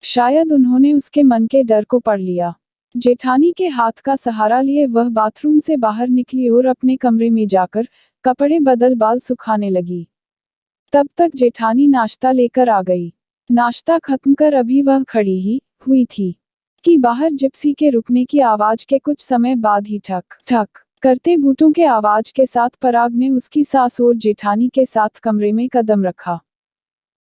शायद उन्होंने उसके मन के डर को पढ़ लिया। जेठानी के हाथ का सहारा लिए वह बाथरूम से बाहर निकली और अपने कमरे में जाकर कपड़े बदल बाल सुखाने लगी। तब तक जेठानी नाश्ता लेकर आ गई। नाश्ता खत्म कर अभी वह खड़ी ही हुई थी कि बाहर जिप्सी के रुकने की आवाज के कुछ समय बाद ही ठक ठक करते बूटों के आवाज के साथ पराग ने उसकी सास और जेठानी के साथ कमरे में कदम रखा।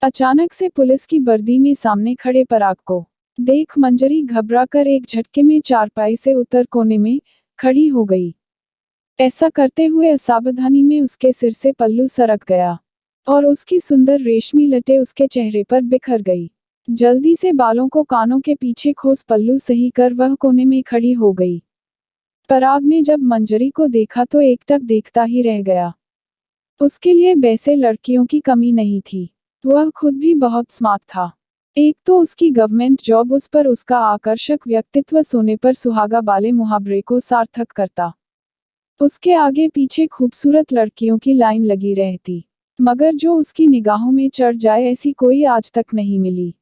अचानक से पुलिस की वर्दी में सामने खड़े पराग को देख मंजरी घबरा कर एक झटके में चारपाई से उतर कोने में खड़ी हो गई। ऐसा करते हुए असावधानी में उसके सिर से पल्लू सरक गया और उसकी सुंदर रेशमी लटें उसके चेहरे पर बिखर गई। जल्दी से बालों को कानों के पीछे खोस पल्लू सही कर वह कोने में खड़ी हो गई। पराग ने जब मंजरी को देखा तो एकटक देखता ही रह गया। उसके लिए वैसे लड़कियों की कमी नहीं थी। वह खुद भी बहुत स्मार्ट था। एक तो उसकी गवर्नमेंट जॉब, उस पर उसका आकर्षक व्यक्तित्व, सोने पर सुहागा वाले मुहावरे को सार्थक करता। उसके आगे पीछे खूबसूरत लड़कियों की लाइन लगी रहती, मगर जो उसकी निगाहों में चढ़ जाए ऐसी कोई आज तक नहीं मिली।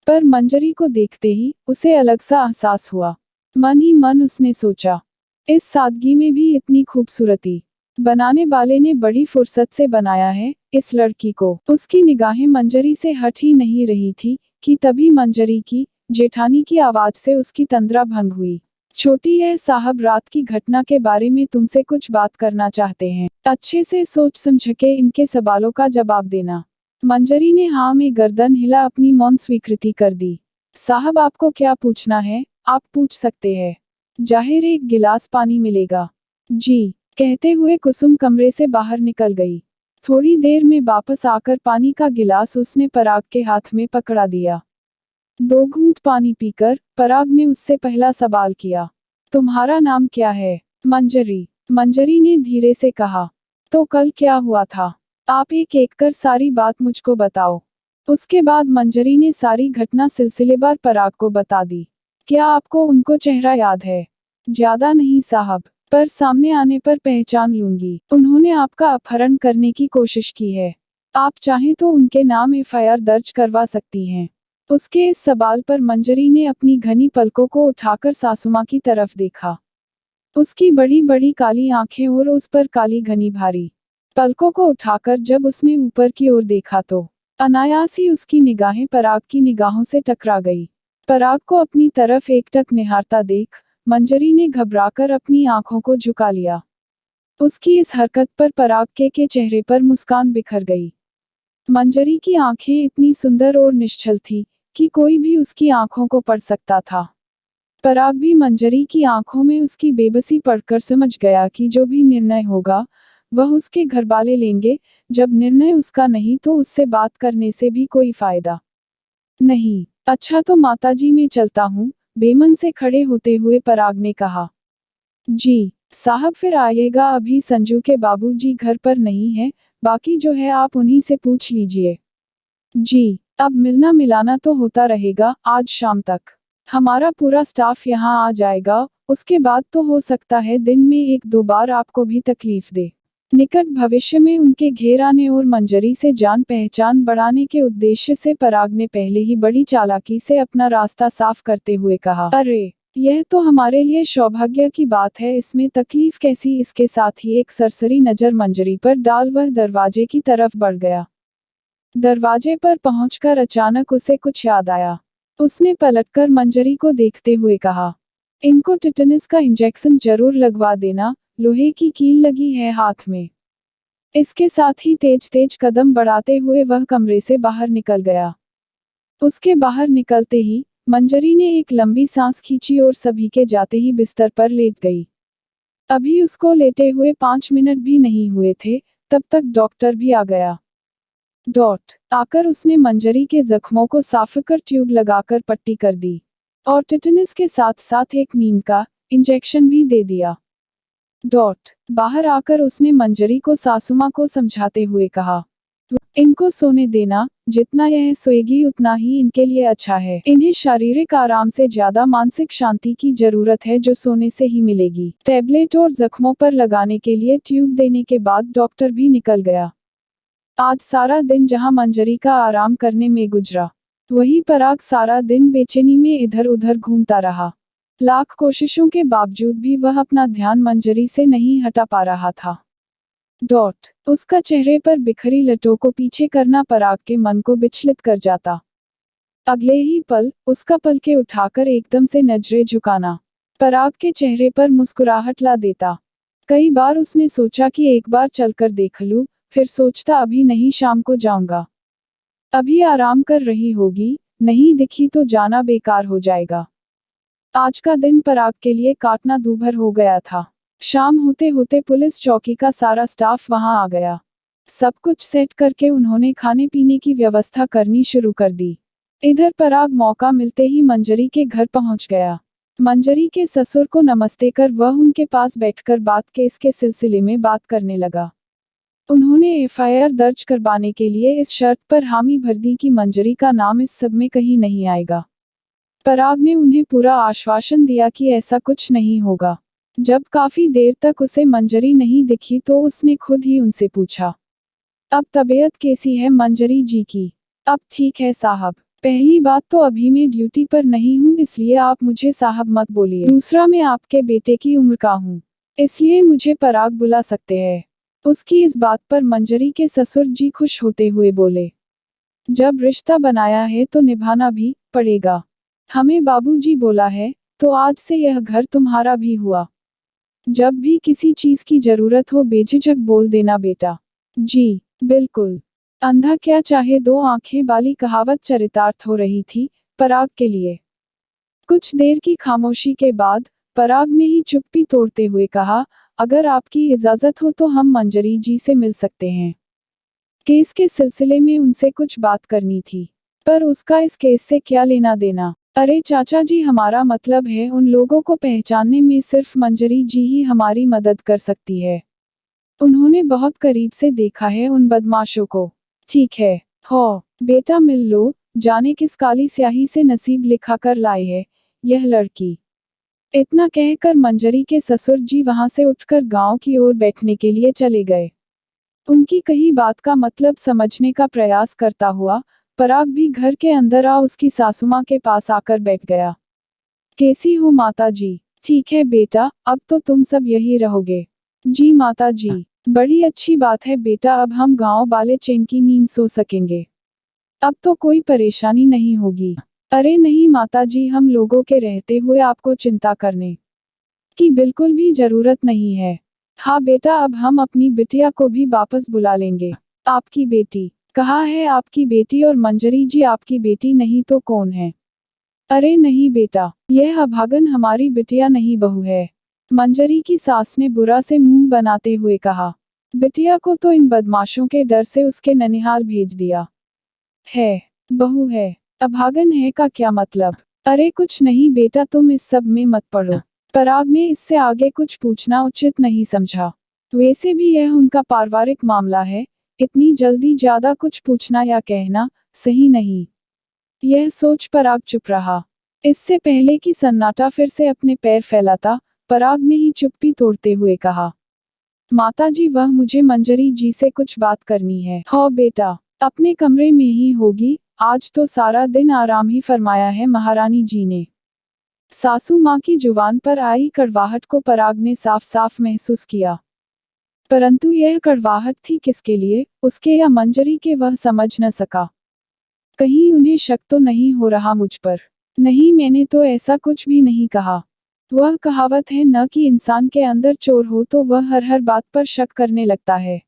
पर मंजरी को देखते ही उसे अलग सा एहसास हुआ। मन ही मन उसने सोचा, इस सादगी में भी इतनी खूबसूरती। बनाने वाले ने बड़ी फुर्सत से बनाया है इस लड़की को। उसकी निगाहें मंजरी से हट ही नहीं रही थी कि तभी मंजरी की जेठानी की आवाज से उसकी तंद्रा भंग हुई। छोटी है साहब, रात की घटना के बारे में तुमसे कुछ बात करना चाहते हैं। अच्छे से सोच समझ के इनके सवालों का जवाब देना। मंजरी ने हाँ में गर्दन हिला अपनी मौन स्वीकृति कर दी। साहब आपको क्या पूछना है? आप पूछ सकते हैं। जाहिर एक गिलास पानी मिलेगा? जी, कहते हुए कुसुम कमरे से बाहर निकल गई। थोड़ी देर में वापस आकर पानी का गिलास उसने पराग के हाथ में पकड़ा दिया। 2 घूंट पानी पीकर पराग ने उससे पहला सवाल किया, तुम्हारा नाम क्या है? मंजरी। मंजरी ने धीरे से कहा। तो कल क्या हुआ था? आप एक एक कर सारी बात मुझको बताओ। उसके बाद मंजरी ने सारी घटना सिलसिलेवार पराग को बता दी। क्या आपको उनको चेहरा याद है? ज्यादा नहीं साहब, पर सामने आने पर पहचान लूंगी। उन्होंने आपका अपहरण करने की कोशिश की है। आप चाहें तो उनके नाम एफआईआर दर्ज करवा सकती हैं। उसके इस सवाल पर मंजरी ने अपनी घनी पलकों को उठाकर सासुमां की तरफ देखा। उसकी बड़ी बड़ी काली आंखें और उस पर काली घनी भारी पलकों को उठाकर जब उसने ऊपर की ओर देखा तो अनायास ही उसकी निगाहें पराग की निगाहों से टकरा गई। पराग को अपनी तरफ एकटक निहारता देख मंजरी ने घबराकर अपनी आंखों को झुका लिया। उसकी इस हरकत पर पराग के चेहरे पर मुस्कान बिखर गई। मंजरी की आंखें इतनी सुंदर और निश्चल थी कि कोई भी उसकी आंखों को पढ़ सकता था। पराग भी मंजरी की आंखों में उसकी बेबसी पढ़कर समझ गया कि जो भी निर्णय होगा वह उसके घरवाले लेंगे। जब निर्णय उसका नहीं तो उससे बात करने से भी कोई फायदा नहीं। अच्छा तो माताजी मैं चलता हूँ, बेमन से खड़े होते हुए पराग ने कहा। जी साहब फिर आइएगा, अभी संजू के बाबूजी घर पर नहीं है, बाकी जो है आप उन्हीं से पूछ लीजिए। जी अब मिलना मिलाना तो होता रहेगा, आज शाम तक हमारा पूरा स्टाफ यहाँ आ जाएगा, उसके बाद तो हो सकता है दिन में 1-2 बार आपको भी तकलीफ दे। निकट भविष्य में उनके घेर आने और मंजरी से जान पहचान बढ़ाने के उद्देश्य से पराग ने पहले ही बड़ी चालाकी से अपना रास्ता साफ करते हुए कहा, अरे यह तो हमारे लिए सौभाग्य की बात है, इसमें तकलीफ कैसी। इसके साथ ही एक सरसरी नजर मंजरी पर डाल वह दरवाजे की तरफ बढ़ गया। दरवाजे पर पहुंचकर अचानक उसे कुछ याद आया। उसने पलटकर मंजरी को देखते हुए कहा, इनको टिटनिस का इंजेक्शन जरूर लगवा देना, लोहे की कील लगी है हाथ में। इसके साथ ही तेज तेज कदम बढ़ाते हुए वह कमरे से बाहर निकल गया। उसके बाहर निकलते ही मंजरी ने एक लंबी सांस खींची और सभी के जाते ही बिस्तर पर लेट गई। अभी उसको लेटे हुए 5 मिनट भी नहीं हुए थे, तब तक डॉक्टर भी आ गया। आकर उसने मंजरी के जख्मों को साफ कर ट्यूब लगाकर पट्टी कर दी और टिटनिस के साथ साथ एक नींद का इंजेक्शन भी दे दिया। बाहर आकर उसने मंजरी को सासुमा को समझाते हुए कहा, इनको सोने देना, जितना यह सोएगी उतना ही इनके लिए अच्छा है। इन्हें शारीरिक आराम से ज्यादा मानसिक शांति की जरूरत है जो सोने से ही मिलेगी। टैबलेट और जख्मों पर लगाने के लिए ट्यूब देने के बाद डॉक्टर भी निकल गया। आज सारा दिन जहां मंजरी का आराम करने में गुजरा, वहीं पराग सारा दिन बेचैनी में इधर उधर घूमता रहा। लाख कोशिशों के बावजूद भी वह अपना ध्यान मंजरी से नहीं हटा पा रहा था। उसका चेहरे पर बिखरी लटों को पीछे करना पराग के मन को विचलित कर जाता। अगले ही पल उसका पलके उठाकर एकदम से नजरें झुकाना पराग के चेहरे पर मुस्कुराहट ला देता। कई बार उसने सोचा कि एक बार चलकर देख लूं, फिर सोचता अभी नहीं, शाम को जाऊंगा, अभी आराम कर रही होगी, नहीं दिखी तो जाना बेकार हो जाएगा। आज का दिन पराग के लिए काटना दूभर हो गया था। शाम होते होते पुलिस चौकी का सारा स्टाफ वहां आ गया। सब कुछ सेट करके उन्होंने खाने पीने की व्यवस्था करनी शुरू कर दी। इधर पराग मौका मिलते ही मंजरी के घर पहुंच गया। मंजरी के ससुर को नमस्ते कर वह उनके पास बैठकर बात केस के सिलसिले में बात करने लगा। उन्होंने एफआईआर दर्ज करवाने के लिए इस शर्त पर हामी भर दी कि मंजरी का नाम इस सब में कहीं नहीं आएगा। पराग ने उन्हें पूरा आश्वासन दिया कि ऐसा कुछ नहीं होगा। जब काफी देर तक उसे मंजरी नहीं दिखी तो उसने खुद ही उनसे पूछा, अब तबीयत कैसी है मंजरी जी की? अब ठीक है साहब। पहली बात तो अभी मैं ड्यूटी पर नहीं हूँ, इसलिए आप मुझे साहब मत बोलिए। दूसरा मैं आपके बेटे की उम्र का हूँ, इसलिए मुझे पराग बुला सकते हैं। उसकी इस बात पर मंजरी के ससुर जी खुश होते हुए बोले, जब रिश्ता बनाया है तो निभाना भी पड़ेगा। हमें बाबूजी बोला है, तो आज से यह घर तुम्हारा भी हुआ। जब भी किसी चीज की जरूरत हो बेझिझक बोल देना बेटा। जी बिल्कुल। अंधा क्या चाहे दो आंखें वाली कहावत चरितार्थ हो रही थी पराग के लिए। कुछ देर की खामोशी के बाद पराग ने ही चुप्पी तोड़ते हुए कहा, अगर आपकी इजाजत हो तो हम मंजरी जी से मिल सकते हैं। केस के सिलसिले में उनसे कुछ बात करनी थी, पर उसका इस केस से क्या लेना देना। अरे चाचा जी, हमारा मतलब है उन लोगों को पहचानने में सिर्फ मंजरी जी ही हमारी मदद कर सकती है। उन्होंने बहुत करीब से देखा है उन बदमाशों को। ठीक है हो बेटा, मिल लो, जाने किस काली स्याही से नसीब लिखा कर लाए है यह लड़की। इतना कहकर मंजरी के ससुर जी वहां से उठकर गांव की ओर बैठने के लिए चले गए। उनकी कही बात का मतलब समझने का प्रयास करता हुआ पराग भी घर के अंदर आ उसकी सासुमां के पास आकर बैठ गया। कैसी हो माता जी? ठीक है बेटा, अब तो तुम सब यही रहोगे। जी माता जी, बड़ी अच्छी बात है बेटा, अब हम गांव वाले चैन की नींद सो सकेंगे। अब तो कोई परेशानी नहीं होगी। अरे नहीं माता जी, हम लोगों के रहते हुए आपको चिंता करने की बिल्कुल भी जरूरत नहीं है। हाँ बेटा, अब हम अपनी बिटिया को भी वापस बुला लेंगे। आपकी बेटी? कहाँ है आपकी बेटी? और मंजरी जी आपकी बेटी नहीं तो कौन है? अरे नहीं बेटा, यह अभागन हमारी बिटिया नहीं बहू है, मंजरी की सास ने बुरा से मुंह बनाते हुए कहा। बिटिया को तो इन बदमाशों के डर से उसके ननिहाल भेज दिया है। बहू है? अभागन है का क्या मतलब? अरे कुछ नहीं बेटा, तुम इस सब में मत पड़ो। पराग ने इससे आगे कुछ पूछना उचित नहीं समझा। वैसे भी यह उनका पारिवारिक मामला है, इतनी जल्दी ज्यादा कुछ पूछना या कहना सही नहीं। यह सोच पराग चुप रहा। इससे पहले कि सन्नाटा फिर से अपने पैर फैलाता, पराग ने ही चुप्पी तोड़ते हुए कहा, माताजी वह मुझे मंजरी जी से कुछ बात करनी है। हो बेटा, अपने कमरे में ही होगी, आज तो सारा दिन आराम ही फरमाया है महारानी जी ने। सासू माँ की जुबान पर आई कड़वाहट को पराग ने साफ साफ महसूस किया। परंतु यह कड़वाहट थी किसके लिए, उसके या मंजरी के, वह समझ न सका। कहीं उन्हें शक तो नहीं हो रहा मुझ पर? नहीं, मैंने तो ऐसा कुछ भी नहीं कहा। वह कहावत है न कि इंसान के अंदर चोर हो तो वह हर बात पर शक करने लगता है।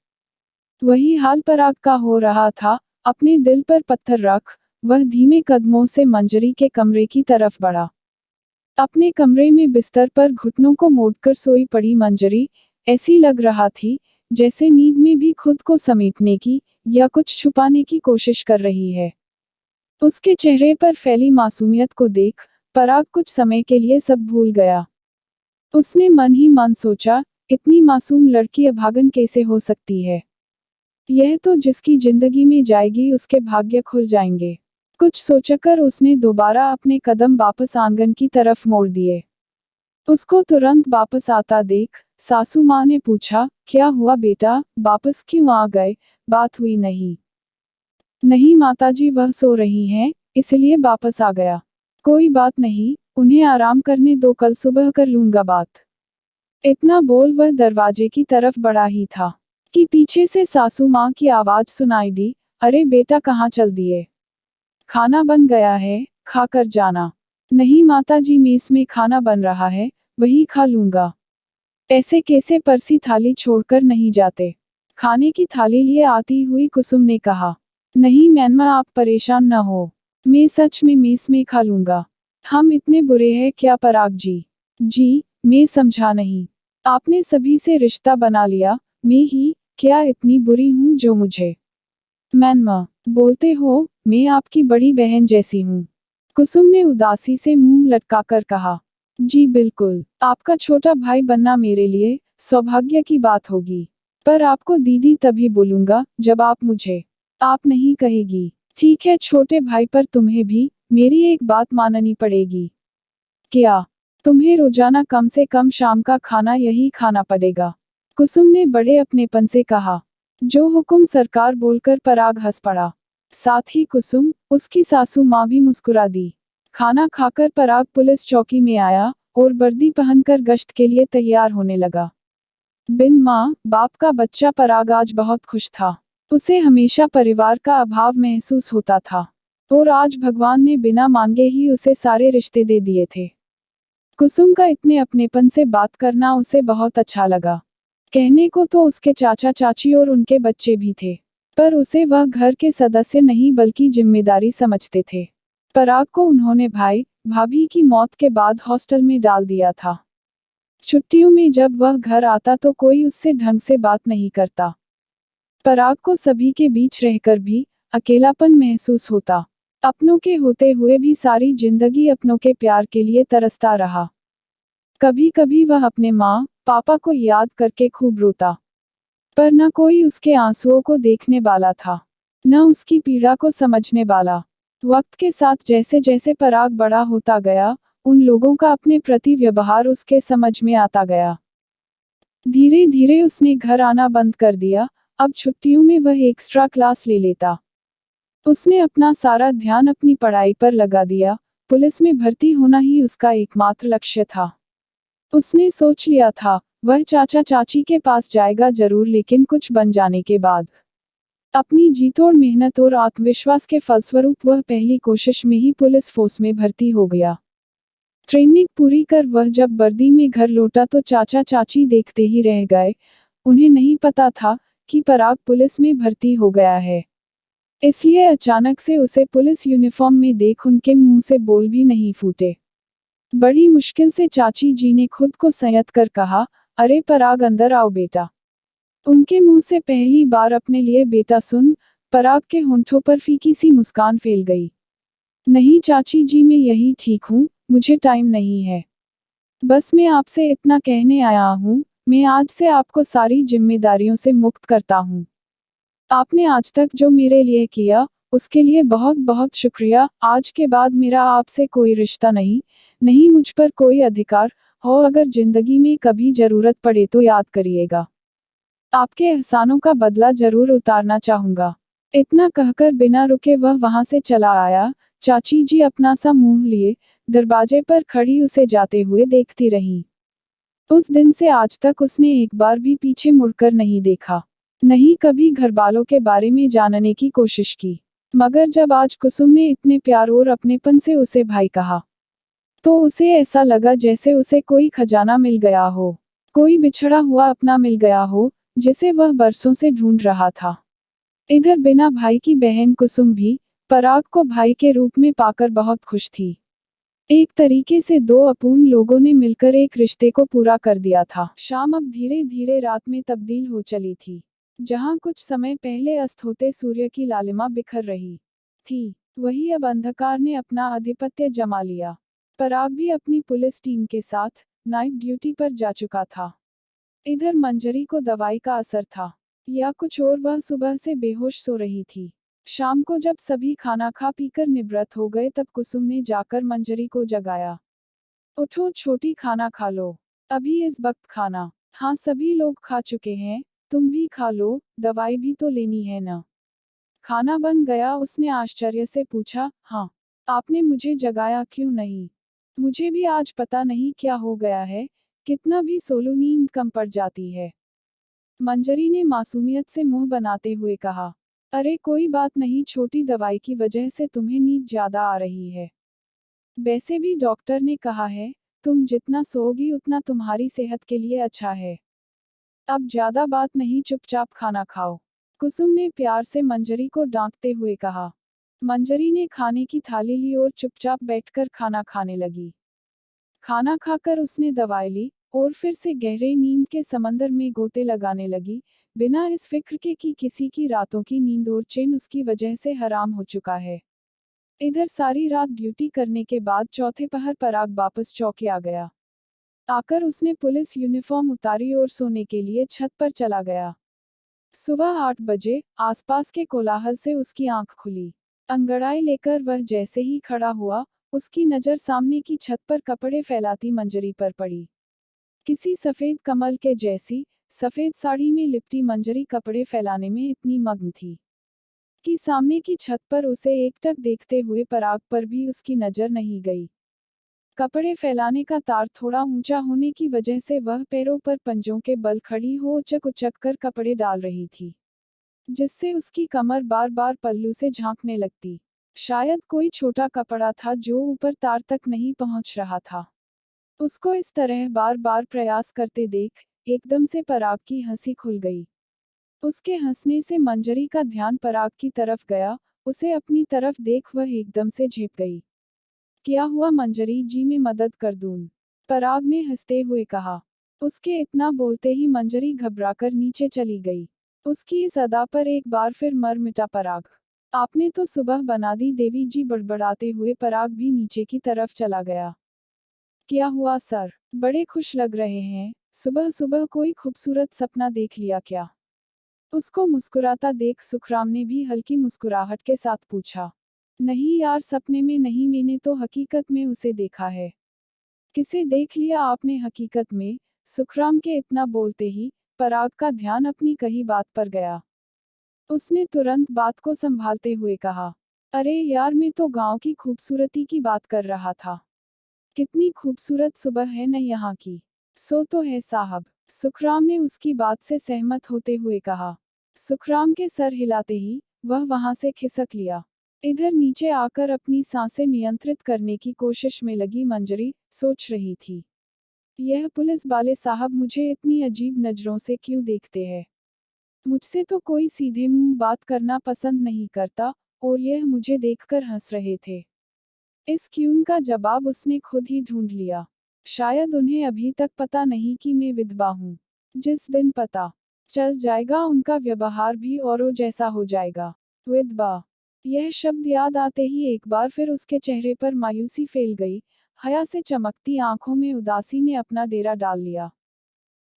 वही हाल पराग का हो रहा था। अपने दिल पर पत्थर रख, वह धीमे कदमों से मंजरी के कमरे की तरफ बढ़ा। अपने कमरे में बिस्तर पर घुटनों को मोड़कर सोई पड़ी मंजरी ऐसी लग रहा थी जैसे नींद में भी खुद को समेटने की या कुछ छुपाने की कोशिश कर रही है। उसके चेहरे पर फैली मासूमियत को देख पराग कुछ समय के लिए सब भूल गया। उसने मन ही मन सोचा, इतनी मासूम लड़की अभागन कैसे हो सकती है? यह तो जिसकी जिंदगी में जाएगी उसके भाग्य खुल जाएंगे। कुछ सोचकर उसने दोबारा अपने कदम वापस आंगन की तरफ मोड़ दिए। उसको तुरंत वापस आता देख सासू माँ ने पूछा, क्या हुआ बेटा, वापस क्यों आ गए? बात हुई नहीं? नहीं माताजी, वह सो रही हैं, इसलिए वापस आ गया। कोई बात नहीं, उन्हें आराम करने दो, कल सुबह कर लूंगा बात। इतना बोल वह दरवाजे की तरफ बढ़ा ही था कि पीछे से सासू माँ की आवाज सुनाई दी, अरे बेटा कहाँ चल दिए? खाना बन गया है, खाकर जाना। नहीं माताजी, मेस में खाना बन रहा है, वही खा लूंगा। ऐसे कैसे परसी थाली छोड़कर नहीं जाते? खाने की थाली लिए आती हुई कुसुम ने कहा। नहीं मैनमा, आप परेशान न हो, मैं सच में मेस में खा लूंगा। हम इतने बुरे हैं क्या पराग जी? जी, मैं समझा नहीं। आपने सभी से रिश्ता बना लिया, मैं ही क्या इतनी बुरी हूँ जो मुझे मैनमा बोलते हो? मैं आपकी बड़ी बहन जैसी हूँ। कुसुम ने उदासी से मुंह लटकाकर कहा। जी बिल्कुल, आपका छोटा भाई बनना मेरे लिए सौभाग्य की बात होगी। पर आपको दीदी तभी बोलूंगा जब आप मुझे आप नहीं कहेगी। ठीक है छोटे भाई, पर तुम्हें भी मेरी एक बात माननी पड़ेगी। क्या? तुम्हें रोजाना कम से कम शाम का खाना यही खाना पड़ेगा। कुसुम ने बड़े अपनेपन से कहा। जो हुकुम सरकार, बोलकर पराग हंस पड़ा। साथ ही कुसुम, उसकी सासू माँ भी मुस्कुरा दी। खाना खाकर पराग पुलिस चौकी में आया और वर्दी पहनकर गश्त के लिए तैयार होने लगा। बिन माँ बाप का बच्चा पराग आज बहुत खुश था। उसे हमेशा परिवार का अभाव महसूस होता था और आज भगवान ने बिना मांगे ही उसे सारे रिश्ते दे दिए थे। कुसुम का इतने अपनेपन से बात करना उसे बहुत अच्छा लगा। कहने को तो उसके चाचा चाची और उनके बच्चे भी थे, पर उसे वह घर के सदस्य नहीं बल्कि जिम्मेदारी समझते थे। पराग को उन्होंने भाई भाभी की मौत के बाद हॉस्टल में डाल दिया था। छुट्टियों में जब वह घर आता तो कोई उससे ढंग से बात नहीं करता। पराग को सभी के बीच रहकर भी अकेलापन महसूस होता। अपनों के होते हुए भी सारी जिंदगी अपनों के प्यार के लिए तरसता रहा। कभी कभी वह अपने माँ पापा को याद करके खूब रोता, पर न कोई उसके आंसुओं को देखने वाला था, न उसकी पीड़ा को समझने वाला। वक्त के साथ जैसे जैसे पराग बड़ा होता गया, उन लोगों का अपने प्रति व्यवहार उसके समझ में आता गया। धीरे धीरे उसने घर आना बंद कर दिया। अब छुट्टियों में वह एक्स्ट्रा क्लास ले लेता। उसने अपना सारा ध्यान अपनी पढ़ाई पर लगा दिया। पुलिस में भर्ती होना ही उसका एकमात्र लक्ष्य था। उसने सोच लिया था वह चाचा चाची के पास जाएगा जरूर, लेकिन कुछ बन जाने के बाद। अपनी जीतोड़ मेहनत और आत्मविश्वास के फलस्वरूप वह पहली कोशिश में ही पुलिस फोर्स में भर्ती हो गया। ट्रेनिंग पूरी कर वह जब वर्दी में घर लौटा तो चाचा चाची देखते ही रह गए। उन्हें नहीं पता था कि पराग पुलिस में भर्ती हो गया है, इसलिए अचानक से उसे पुलिस यूनिफॉर्म में देख उनके मुंह से बोल भी नहीं फूटे। बड़ी मुश्किल से चाची जी ने खुद को संयत कर कहा, अरे पराग अंदर आओ बेटा। उनके मुंह से पहली बार अपने लिए बेटा सुन, पराग के होंठों पर फीकी सी मुस्कान फैल गई। नहीं चाची जी मैं यही ठीक हूँ, मुझे टाइम नहीं है। बस मैं आपसे इतना कहने आया हूँ, मैं आज से आपको सारी जिम्मेदारियों से मुक्त करता हूँ। आपने आज तक जो मेरे लिए किया, उसके लिए बहुत बहुत शुक्रिया। आज के बाद मेरा आपसे कोई रिश्ता नहीं, नहीं मुझ पर कोई अधिकार हो। अगर जिंदगी में कभी जरूरत पड़े तो याद करिएगा। आपके एहसानों का बदला जरूर उतारना चाहूंगा। इतना कहकर बिना रुके वह वहां से चला आया। चाची जी अपना सा मुंह लिए दरवाजे पर खड़ी उसे जाते हुए देखती रहीं। उस दिन से आज तक उसने एक बार भी पीछे मुड़कर नहीं देखा, नहीं कभी घरवालों के बारे में जानने की कोशिश की। मगर जब आज कुसुम ने इतने प्यार और अपनेपन से उसे भाई कहा, तो उसे ऐसा लगा जैसे उसे कोई खजाना मिल गया हो, कोई बिछड़ा हुआ अपना मिल गया हो, जिसे वह बरसों से ढूंढ रहा था। इधर बिना भाई की बहन कुसुम भी पराग को भाई के रूप में पाकर बहुत खुश थी। एक तरीके से दो अपूर्ण लोगों ने मिलकर एक रिश्ते को पूरा कर दिया था। शाम अब धीरे धीरे रात में तब्दील हो चली थी। जहां कुछ समय पहले अस्त होते सूर्य की लालिमा बिखर रही थी, वही अब अंधकार ने अपना आधिपत्य जमा लिया। पराग भी अपनी पुलिस टीम के साथ नाइट ड्यूटी पर जा चुका था। इधर मंजरी को दवाई का असर था या कुछ और, वह सुबह से बेहोश सो रही थी। शाम को जब सभी खाना खा पीकर निवृत्त हो गए तब कुसुम ने जाकर मंजरी को जगाया। उठो छोटी, खाना खा लो। अभी इस वक्त खाना? हाँ सभी लोग खा चुके हैं, तुम भी खा लो, दवाई भी तो लेनी है ना। खाना बन गया? उसने आश्चर्य से पूछा। हाँ। आपने मुझे जगाया क्यों नहीं? मुझे भी आज पता नहीं क्या हो गया है, कितना भी सो लूं नींद कम पड़ जाती है। मंजरी ने मासूमियत से मुंह बनाते हुए कहा। अरे कोई बात नहीं छोटी, दवाई की वजह से तुम्हें नींद ज्यादा आ रही है। वैसे भी डॉक्टर ने कहा है, तुम जितना सोओगी उतना तुम्हारी सेहत के लिए अच्छा है। अब ज्यादा बात नहीं, चुपचाप खाना खाओ। कुसुम ने प्यार से मंजरी को डांटते हुए कहा। मंजरी ने खाने की थाली ली और चुपचाप बैठकर खाना खाने लगी। खाना खाकर उसने दवाई ली और फिर से गहरे नींद के समंदर में गोते लगाने लगी, बिना इस फिक्र के कि किसी की रातों की नींद और चैन उसकी वजह से हराम हो चुका है। इधर सारी रात ड्यूटी करने के बाद चौथे पहर पराग वापस चौकी आ गया। आकर उसने पुलिस यूनिफॉर्म उतारी और सोने के लिए छत पर चला गया। सुबह 8 बजे आसपास के कोलाहल से उसकी आंख खुली। अंगड़ाई लेकर वह जैसे ही खड़ा हुआ, उसकी नजर सामने की छत पर कपड़े फैलाती मंजरी पर पड़ी। किसी सफेद कमल के जैसी सफेद साड़ी में लिपटी मंजरी कपड़े फैलाने में इतनी मग्न थी कि सामने की छत पर उसे एकटक देखते हुए पराग पर भी उसकी नजर नहीं गई। कपड़े फैलाने का तार थोड़ा ऊंचा होने की वजह से वह पैरों पर पंजों के बल खड़ी हो उचक उचक कर कपड़े डाल रही थी, जिससे उसकी कमर बार बार पल्लू से झांकने लगती। शायद कोई छोटा कपड़ा था जो ऊपर तार तक नहीं पहुंच रहा था। उसको इस तरह बार बार प्रयास करते देख एकदम से पराग की हंसी खुल गई। उसके हंसने से मंजरी का ध्यान पराग की तरफ गया, उसे अपनी तरफ देख वह एकदम से झेप गई। क्या हुआ मंजरी जी, मैं मदद कर दूं? पराग ने हंसते हुए कहा। उसके इतना बोलते ही मंजरी घबराकर नीचे चली गई। उसकी इस अदा पर एक बार फिर मर मिटा पराग। आपने तो सुबह बना दी, देवी जी बड़बड़ाते हुए पराग भी नीचे की तरफ चला गया। क्या हुआ सर, बड़े खुश लग रहे हैं, सुबह सुबह कोई खूबसूरत सपना देख लिया क्या? उसको मुस्कुराता देख सुखराम ने भी हल्की मुस्कुराहट के साथ पूछा। नहीं यार, सपने में नहीं, मैंने तो हकीकत में उसे देखा है। किसे देख लिया आपने हकीकत में? सुखराम के इतना बोलते ही पराग का ध्यान अपनी कही बात पर गया। उसने तुरंत बात को संभालते हुए कहा, अरे यार मैं तो गांव की खूबसूरती की बात कर रहा था। कितनी खूबसूरत सुबह है न यहाँ की। सो तो है साहब, सुखराम ने उसकी बात से सहमत होते हुए कहा। सुखराम के सर हिलाते ही वह वहां से खिसक लिया। इधर नीचे आकर अपनी सांसें नियंत्रित करने की कोशिश में लगी मंजरी सोच रही थी, यह पुलिस वाले साहब मुझे इतनी अजीब नजरों से क्यों देखते हैं। मुझसे तो कोई सीधे मुंह बात करना पसंद नहीं करता, और यह मुझे देखकर हंस रहे थे। इस क्यों का जवाब उसने खुद ही ढूंढ लिया। शायद उन्हें अभी तक पता नहीं कि मैं विधवा हूँ। जिस दिन पता चल जाएगा उनका व्यवहार भी औरों जैसा हो जाएगा। विधवा, यह शब्द याद आते ही एक बार फिर उसके चेहरे पर मायूसी फैल गई। हया से चमकती आंखों में उदासी ने अपना डेरा डाल लिया।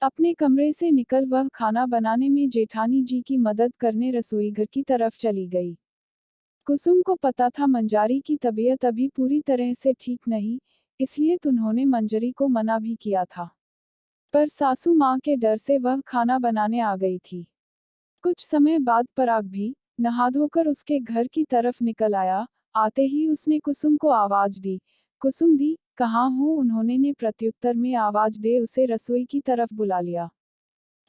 अपने कमरे से निकल वह खाना बनाने में जेठानी जी की मदद करने रसोई घर की तरफ चली गई। कुसुम को पता था मंजारी की तबीयत अभी पूरी तरह से ठीक नहीं, इसलिए उन्होंने मंजरी को मना भी किया था। पर सासू माँ के डर से वह खाना बनाने आ गई थी। कुछ समय बाद पराग भी नहा धोकर उसके घर की तरफ निकल आया। आते ही उसने कुसुम को आवाज दी, कुसुम दी, कहाँ हो? उन्होंने ने प्रत्युत्तर में आवाज दे उसे रसोई की तरफ बुला लिया।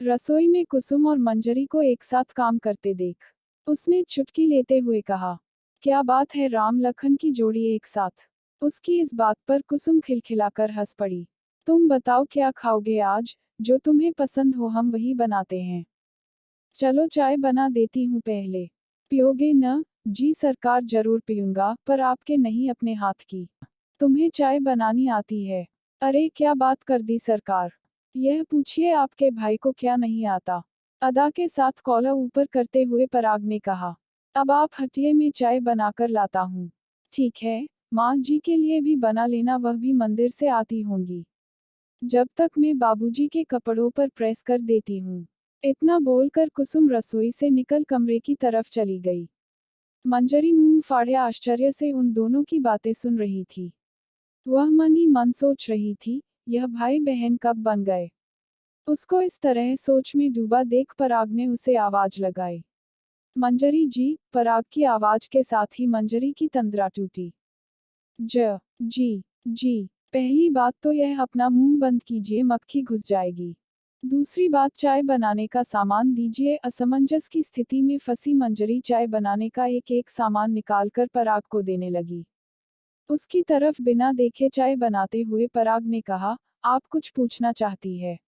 रसोई में कुसुम और मंजरी को एक साथ काम करते देख उसने चुटकी लेते हुए कहा, क्या बात है, राम लखन की जोड़ी एक साथ। उसकी इस बात पर कुसुम खिलखिलाकर हंस पड़ी। तुम बताओ क्या खाओगे आज? जो तुम्हें पसंद हो हम वही बनाते हैं। चलो चाय बना देती हूँ पहले। पियोगे न? जी सरकार, जरूर पीऊंगा, पर आपके नहीं, अपने हाथ की। तुम्हें चाय बनानी आती है? अरे क्या बात कर दी सरकार। यह पूछिए आपके भाई को क्या नहीं आता? अदा के साथ कॉलर ऊपर करते हुए पराग ने कहा। अब आप हटिए, मैं चाय बनाकर लाता हूँ। ठीक है, माँ जी के लिए भी बना लेना, वह भी मंदिर से आती होंगी। जब तक मैं बाबूजी के कपड़ों पर प्रेस कर देती हूँ। इतना बोलकर कुसुम रसोई से निकल कमरे की तरफ चली गई। मंजरी मुंह फाड़े आश्चर्य से उन दोनों की बातें सुन रही थी। वह मन ही मन सोच रही थी, यह भाई बहन कब बन गए। उसको इस तरह सोच में डूबा देख पराग ने उसे आवाज लगाई। मंजरी जी। पराग की आवाज के साथ ही मंजरी की तंद्रा टूटी। जी जी, पहली बात तो यह अपना मुंह बंद कीजिए, मक्खी घुस जाएगी। दूसरी बात, चाय बनाने का सामान दीजिए। असमंजस की स्थिति में फंसी मंजरी चाय बनाने का एक एक सामान निकालकर पराग को देने लगी। उसकी तरफ बिना देखे चाय बनाते हुए पराग ने कहा, आप कुछ पूछना चाहती है?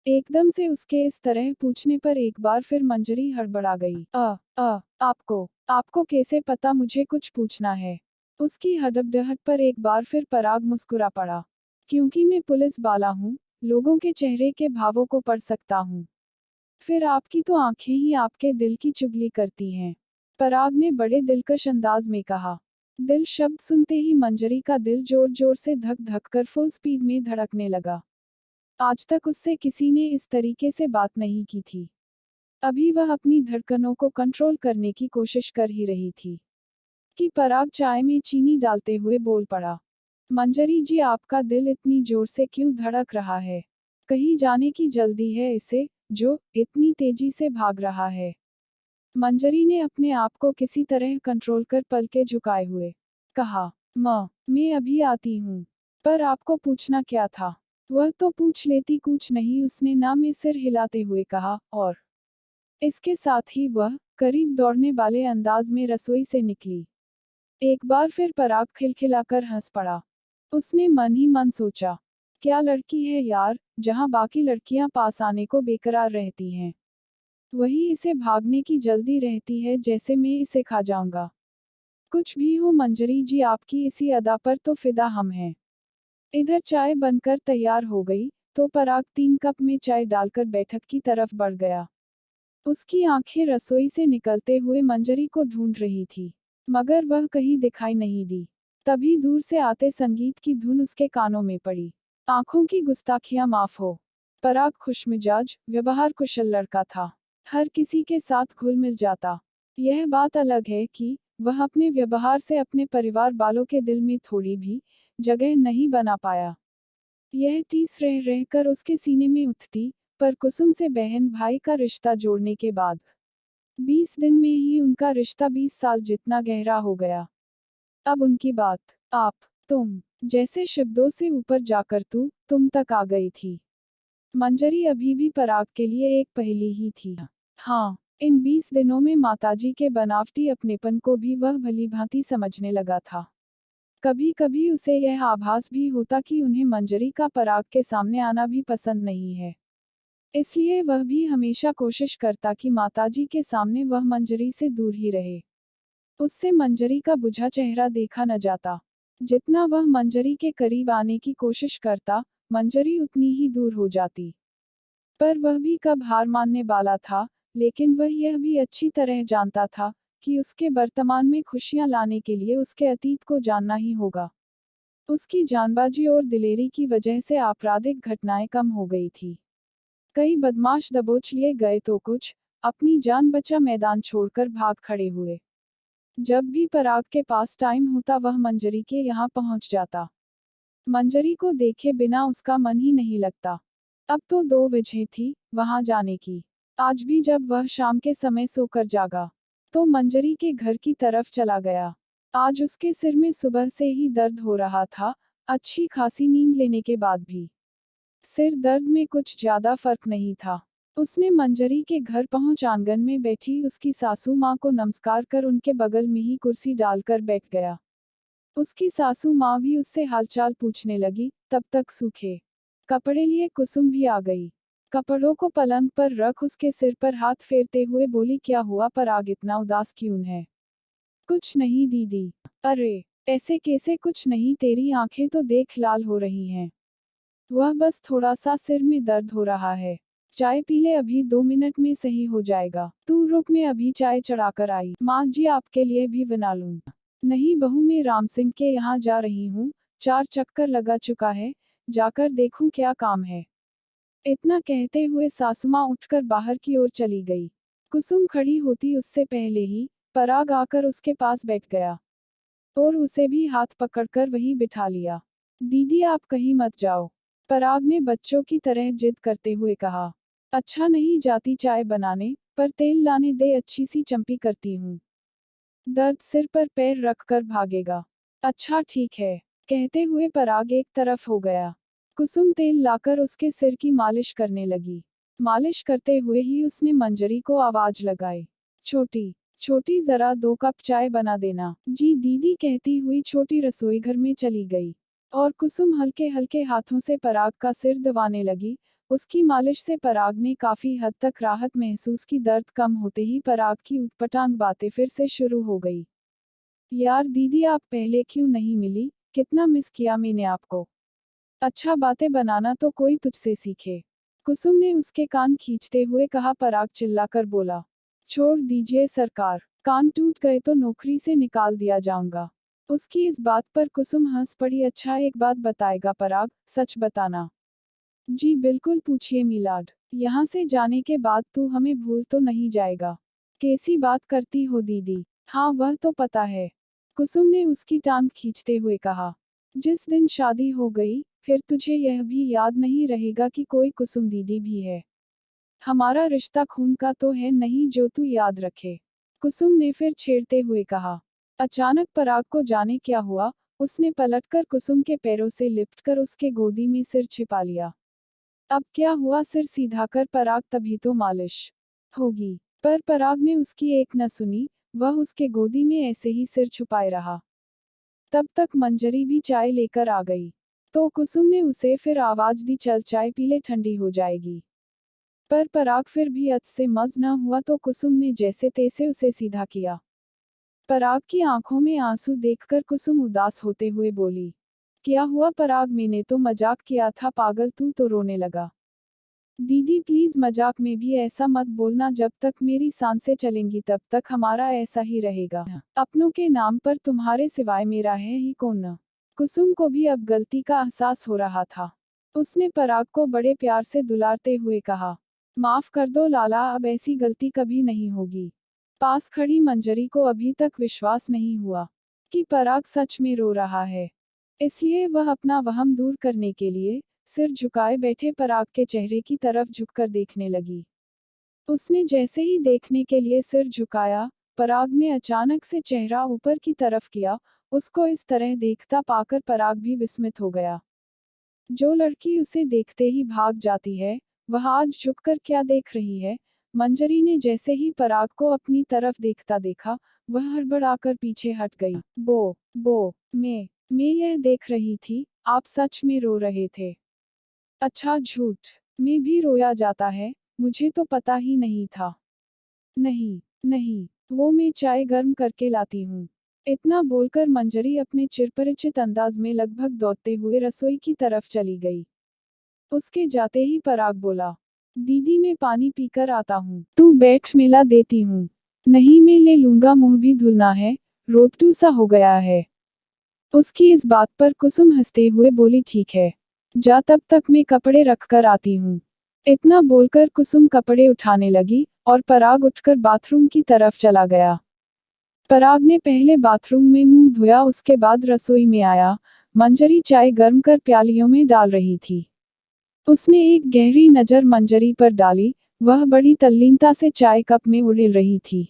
एकदम से उसके इस तरह पूछने पर एक बार फिर मंजरी हड़बड़ा गई। आपको कैसे पता मुझे कुछ पूछना है? उसकी हड़बड़ाहट पर एक बार फिर पराग मुस्कुरा पड़ा। क्योंकि मैं पुलिस वाला हूँ, लोगों के चेहरे के भावों को पढ़ सकता हूँ। फिर आपकी तो आंखें ही आपके दिल की चुगली करती हैं। पराग ने बड़े दिलकश अंदाज में कहा। दिल शब्द सुनते ही मंजरी का दिल जोर जोर से धक धक कर फुल स्पीड में धड़कने लगा। आज तक उससे किसी ने इस तरीके से बात नहीं की थी। अभी वह अपनी धड़कनों को कंट्रोल करने की कोशिश कर ही रही थी कि पराग चाय में चीनी डालते हुए बोल पड़ा। मंजरी जी, आपका दिल इतनी जोर से क्यों धड़क रहा है? कहीं जाने की जल्दी है इसे, जो इतनी तेजी से भाग रहा है? मंजरी ने अपने आप को किसी तरह कंट्रोल कर पलके झुकाए हुए कहा, मैं अभी आती हूँ। पर आपको पूछना क्या था? वह तो पूछ लेती, कुछ नहीं, उसने ना में सिर हिलाते हुए कहा, और इसके साथ ही वह करीब दौड़ने वाले अंदाज में रसोई से निकली। एक बार फिर पराग खिलखिलाकर हंस पड़ा। उसने मन ही मन सोचा, क्या लड़की है यार, जहां बाकी लड़कियां पास आने को बेकरार रहती हैं, वही इसे भागने की जल्दी रहती है, जैसे मैं इसे खा जाऊंगा। कुछ भी हो मंजरी जी, आपकी इसी अदा पर तो फिदा हम हैं। इधर चाय बनकर तैयार हो गई, तो पराग 3 कप में चाय डालकर बैठक की तरफ बढ़ गया। उसकी आंखें रसोई से निकलते हुए मंजरी को ढूंढ रही थी, मगर वह कहीं दिखाई नहीं दी। तभी दूर से आते संगीत की धुन उसके कानों में पड़ी। आंखों की गुस्ताखियां माफ हो। पराग खुशमिजाज, व्यवहार कुशल लड़का था। हर किसी के साथ घुल मिल जाता। यह बात अलग है कि वह अपने व्यवहार से अपने परिवार वालों के दिल में थोड़ी भी जगह नहीं बना पाया। यह टीस रह रहकर उसके सीने में उठती, पर कुसुम से बहन भाई का रिश्ता जोड़ने के बाद 20 दिन में ही उनका रिश्ता 20 साल जितना गहरा हो गया। अब उनकी बात आप, तुम जैसे शब्दों से ऊपर जाकर तुम तक आ गई थी। मंजरी अभी भी पराग के लिए एक पहेली ही थी। हाँ, इन 20 दिनों में माताजी के बनावटी अपनेपन को भी वह भलीभांति समझने लगा था। कभी कभी उसे यह आभास भी होता कि उन्हें मंजरी का पराग के सामने आना भी पसंद नहीं है। इसलिए वह भी हमेशा कोशिश करता कि माताजी के सामने वह मंजरी से दूर ही रहे। उससे मंजरी का बुझा चेहरा देखा न जाता। जितना वह मंजरी के करीब आने की कोशिश करता, मंजरी उतनी ही दूर हो जाती। पर वह भी कब हार मानने वाला था, लेकिन वह यह भी अच्छी तरह जानता था कि उसके वर्तमान में खुशियां लाने के लिए उसके अतीत को जानना ही होगा। उसकी जानबाजी और दिलेरी की वजह से आपराधिक घटनाएं कम हो गई थी। कई बदमाश दबोच लिए गए तो कुछ अपनी जान बचा मैदान छोड़कर भाग खड़े हुए। जब भी पराग के पास टाइम होता वह मंजरी के यहाँ पहुंच जाता। मंजरी को देखे बिना उसका मन ही नहीं लगता। अब तो 2 वजह थी वहां जाने की। आज भी जब वह शाम के समय सोकर जागा, तो मंजरी के घर की तरफ चला गया। आज उसके सिर में सुबह से ही दर्द हो रहा था, अच्छी खासी नींद लेने के बाद भी। सिर दर्द में कुछ ज्यादा फर्क नहीं था। उसने मंजरी के घर पहुंच आंगन में बैठी उसकी सासू माँ को नमस्कार कर उनके बगल में ही कुर्सी डालकर बैठ गया। उसकी सासू माँ भी उससे हालचाल पूछने लगी। तब तक सूखे कपड़े लिए कुसुम भी आ गई। कपड़ों को पलंग पर रख उसके सिर पर हाथ फेरते हुए बोली, क्या हुआ पराग, इतना उदास क्यों है? कुछ नहीं दीदी। अरे ऐसे कैसे कुछ नहीं, तेरी आंखें तो देख लाल हो रही हैं। वह बस थोड़ा सा सिर में दर्द हो रहा है। चाय पी ले, अभी 2 मिनट में सही हो जाएगा। तू रुक, मैं अभी चाय चढ़ाकर आई। माँ जी आपके लिए भी बना लूं? नहीं बहू, मैं राम सिंह के यहाँ जा रही हूँ, 4 चक्कर लगा चुका है, जाकर देखूं क्या काम है। इतना कहते हुए सासुमाँ उठकर बाहर की ओर चली गई। कुसुम खड़ी होती उससे पहले ही पराग आकर उसके पास बैठ गया और उसे भी हाथ पकड़कर वहीं बिठा लिया। दीदी आप कहीं मत जाओ, पराग ने बच्चों की तरह जिद करते हुए कहा। अच्छा नहीं जाती चाय बनाने, पर तेल लाने दे, अच्छी सी चंपी करती हूँ। दर्द सिर पर पैर रखकर भागेगा। अच्छा ठीक है, कहते हुए पराग एक तरफ हो गया। कुसुम तेल लाकर उसके सिर की मालिश करने लगी। मालिश करते हुए ही उसने मंजरी को आवाज लगाई, छोटी छोटी जरा 2 कप चाय बना देना। जी दीदी कहती हुई छोटी रसोई घर में चली गई और कुसुम हल्के हल्के हाथों से पराग का सिर दबाने लगी। उसकी मालिश से पराग ने काफी हद तक राहत महसूस की। दर्द कम होते ही पराग की उटपटांग बातें फिर से शुरू हो गई। यार दीदी आप पहले क्यों नहीं मिली, कितना मिस किया मैंने आपको। अच्छा बातें बनाना तो कोई तुझसे सीखे। कुसुम ने उसके कान खींचते हुए कहा। पराग चिल्लाकर बोला, छोड़ दीजिए सरकार, कान टूट गए तो नौकरी से निकाल दिया जाऊंगा। उसकी इस बात पर कुसुम हंस पड़ी। अच्छा एक बात बताएगा पराग, सच बताना। जी बिल्कुल पूछिए मिलाड, यहाँ से जाने के बाद तू हमें भूल तो नहीं जाएगा? कैसी बात करती हो दीदी? हाँ वह तो पता है, कुसुम ने उसकी टांग खींचते हुए कहा। जिस दिन शादी हो गई, फिर तुझे यह भी याद नहीं रहेगा कि कोई कुसुम दीदी भी है। हमारा रिश्ता खून का तो है नहीं जो तू याद रखे, कुसुम ने फिर छेड़ते हुए कहा। अचानक पराग को जाने क्या हुआ, उसने पलटकर कुसुम के पैरों से लिपटकर उसके गोदी में सिर छिपा लिया। अब क्या हुआ, सिर सीधा कर पराग, तभी तो मालिश होगी। पर पराग ने उसकी एक न सुनी, वह उसके गोदी में ऐसे ही सिर छुपाए रहा। तब तक मंजरी भी चाय लेकर आ गई, तो कुसुम ने उसे फिर आवाज दी, चल चाय पी ले, ठंडी हो जाएगी। पर पराग फिर भी अत से मज न हुआ तो कुसुम ने जैसे तैसे उसे सीधा किया। पराग की आंखों में आंसू देखकर कुसुम उदास होते हुए बोली, क्या हुआ पराग, मैंने तो मजाक किया था, पागल तू तो रोने लगा। दीदी प्लीज मजाक में भी ऐसा मत बोलना, जब तक मेरी सांसें चलेंगी तब तक हमारा ऐसा ही रहेगा। अपनों के नाम पर तुम्हारे सिवाय मेरा है ही कौन न। कुसुम को भी अब गलती का एहसास हो रहा था। उसने पराग को बड़े प्यार से दुलारते हुए कहा, माफ कर दो लाला, अब ऐसी गलती कभी नहीं होगी। पास खड़ी मंजरी को अभी तक विश्वास नहीं हुआ कि पराग सच में रो रहा है। इसलिए वह अपना वहम दूर करने के लिए सिर झुकाए बैठे पराग के चेहरे की तरफ झुककर देखने लगी। उसने जैसे ही देखने के लिए सिर झुकाया, पराग ने अचानक से चेहरा ऊपर की तरफ किया। उसको इस तरह देखता पाकर पराग भी विस्मित हो गया। जो लड़की उसे देखते ही भाग जाती है, वह आज झुककर क्या देख रही है, मंजरी ने जैसे ही पराग को अपनी तरफ देखता देखा, वह हड़बड़ाकर पीछे हट गई। बो, मैं यह देख रही थी, आप सच में रो रहे थे। अच्छा झूठ, मैं भी रोया जाता है, मुझे तो पता ही नहीं था। नहीं, वो मैं चाय गर्म करके लाती हूँ। इतना बोलकर मंजरी अपने चिरपरिचित अंदाज में लगभग दौड़ते हुए रसोई की तरफ चली गई। उसके जाते ही पराग बोला, दीदी मैं पानी पीकर आता हूँ, तू बैठ मिला देती हूँ। नहीं मैं ले लूंगा, मुंह भी धुलना है, रोतू सा हो गया है। उसकी इस बात पर कुसुम हंसते हुए बोली ठीक है, जा तब तक मैं कपड़े रख कर आती हूँ। इतना बोलकर कुसुम कपड़े उठाने लगी और पराग उठकर बाथरूम की तरफ चला गया। पराग ने पहले बाथरूम में मुंह धोया, उसके बाद रसोई में आया। मंजरी चाय गर्म कर प्यालियों में डाल रही थी। उसने एक गहरी नजर मंजरी पर डाली, वह बड़ी तल्लीनता से चाय कप में उड़ेल रही थी।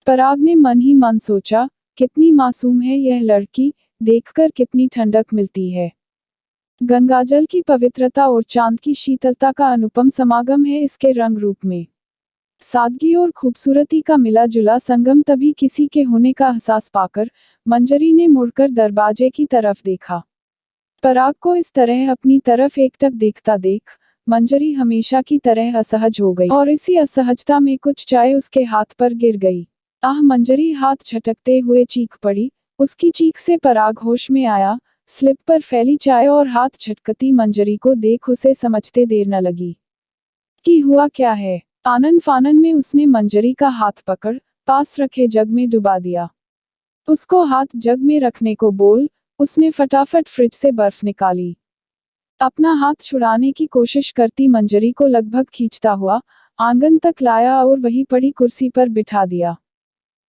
पराग ने मन ही मन सोचा, कितनी मासूम है यह लड़की, देखकर कितनी ठंडक मिलती है। गंगाजल की पवित्रता और चांद की शीतलता का अनुपम समागम है इसके रंग रूप में। सादगी और खूबसूरती का मिला जुला संगम। तभी किसी के होने का एहसास पाकर मंजरी ने मुड़कर दरवाजे की तरफ देखा। पराग को इस तरह अपनी तरफ एकटक देखता देख मंजरी हमेशा की तरह असहज हो गई और इसी असहजता में कुछ चाय उसके हाथ पर गिर गई। आह, मंजरी हाथ झटकते हुए चीख पड़ी। उसकी चीख से पराग होश में आया। स्लिप पर फैली चाय और हाथ झटकती मंजरी को देख उसे समझते देर न लगी कि हुआ क्या है। आनन फानन में उसने मंजरी का हाथ पकड़ पास रखे जग में डुबा दिया। उसको हाथ जग में रखने को बोल, उसने फटाफट फ्रिज से बर्फ निकाली। अपना हाथ छुड़ाने की कोशिश करती मंजरी को लगभग खींचता हुआ आंगन तक लाया और वहीं पड़ी कुर्सी पर बिठा दिया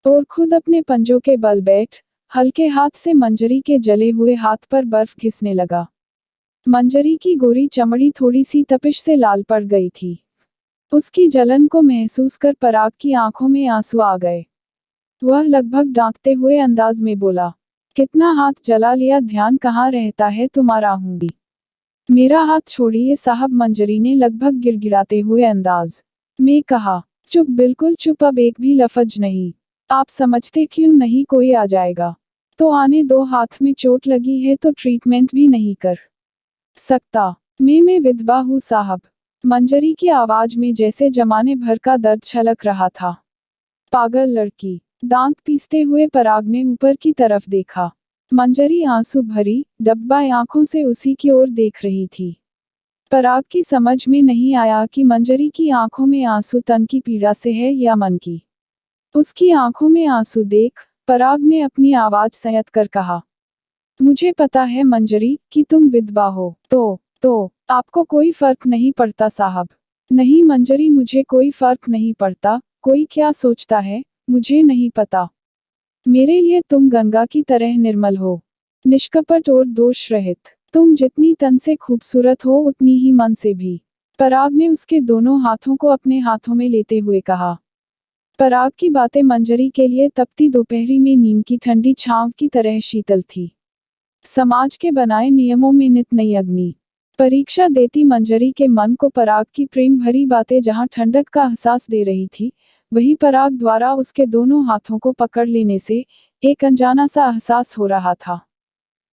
और खुद अपने पंजों के बल बैठ हल्के हाथ से मंजरी के जले हुए हाथ पर बर्फ घिसने लगा। मंजरी की गोरी चमड़ी थोड़ी सी तपिश से लाल पड़ गई थी। उसकी जलन को महसूस कर पराग की आंखों में आंसू आ गए। वह लगभग डांटते हुए अंदाज में बोला, कितना हाथ जला लिया, ध्यान कहाँ रहता है तुम्हारा। हूँ मेरा हाथ छोड़िए साहब, मंजरी ने लगभग गिड़गिड़ाते हुए अंदाज में कहा। चुप, बिल्कुल चुप, अब एक भी लफ्ज नहीं। आप समझते क्यों नहीं कोई आ जाएगा तो आने दो, हाथ में चोट लगी है तो ट्रीटमेंट भी नहीं कर सकता। मैं विधवा हूँ साहब। मंजरी की आवाज में जैसे जमाने भर का दर्द छलक रहा था। पागल लड़की, दांत पीसते हुए पराग ने ऊपर की तरफ देखा। मंजरी आंसू भरी डब्बा आंखों से उसी की ओर देख रही थी। पराग की समझ में नहीं आया कि मंजरी की आंखों में आंसू तन की पीड़ा से है या मन की। उसकी आंखों में आंसू देख पराग ने अपनी आवाज संयत कर कहा, मुझे पता है मंजरी कि तुम विधवा हो, तो आपको कोई फर्क नहीं पड़ता साहब। नहीं मंजरी, मुझे कोई फर्क नहीं पड़ता, कोई क्या सोचता है मुझे नहीं पता। मेरे लिए तुम गंगा की तरह निर्मल हो, निष्कपट और दोष रहित। तुम जितनी तन से खूबसूरत हो उतनी ही मन से भी। पराग ने उसके दोनों हाथों को अपने हाथों में लेते हुए कहा। पराग की बातें मंजरी के लिए तपती दोपहरी में नीम की ठंडी छांव की तरह शीतल थी। समाज के बनाए नियमों में नित नई अग्नि परीक्षा देती मंजरी के मन को पराग की प्रेम भरी बातें जहां ठंडक का एहसास दे रही थी, वही पराग द्वारा उसके दोनों हाथों को पकड़ लेने से एक अनजाना सा एहसास हो रहा था।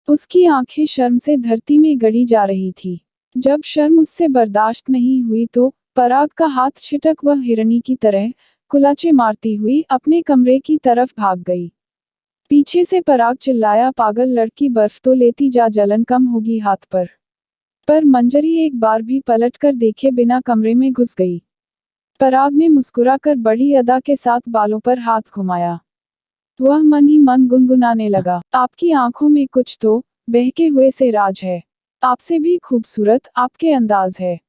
उसकी आंखें शर्म से धरती में गड़ी जा रही थी। जब शर्म उससे बर्दाश्त नहीं हुई तो पराग का हाथ छिटक वह हिरनी की तरह कुलाचे मारती हुई अपने कमरे की तरफ भाग गई। पीछे से पराग चिल्लाया, पागल लड़की, बर्फ तो लेती जा, जलन कम होगी हाथ पर मंजरी एक बार भी पलट कर देखे बिना कमरे में घुस गई। पराग ने मुस्कुराकर बड़ी अदा के साथ बालों पर हाथ घुमाया। वह मन ही मन गुनगुनाने लगा, आपकी आंखों में कुछ तो बहके हुए से राज है, आपसे भी खूबसूरत आपके अंदाज है।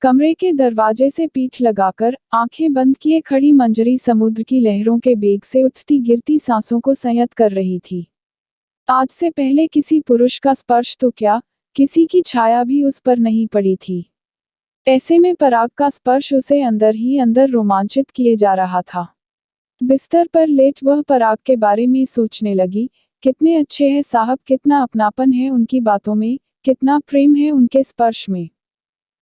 कमरे के दरवाजे से पीठ लगाकर आंखें बंद किए खड़ी मंजरी समुद्र की लहरों के बेग से उठती गिरती सांसों को संयत कर रही थी। आज से पहले किसी पुरुष का स्पर्श तो क्या, किसी की छाया भी उस पर नहीं पड़ी थी। ऐसे में पराग का स्पर्श उसे अंदर ही अंदर रोमांचित किए जा रहा था। बिस्तर पर लेट वह पराग के बारे में सोचने लगी, कितने अच्छे हैं साहब, कितना अपनापन है उनकी बातों में, कितना प्रेम है उनके स्पर्श में।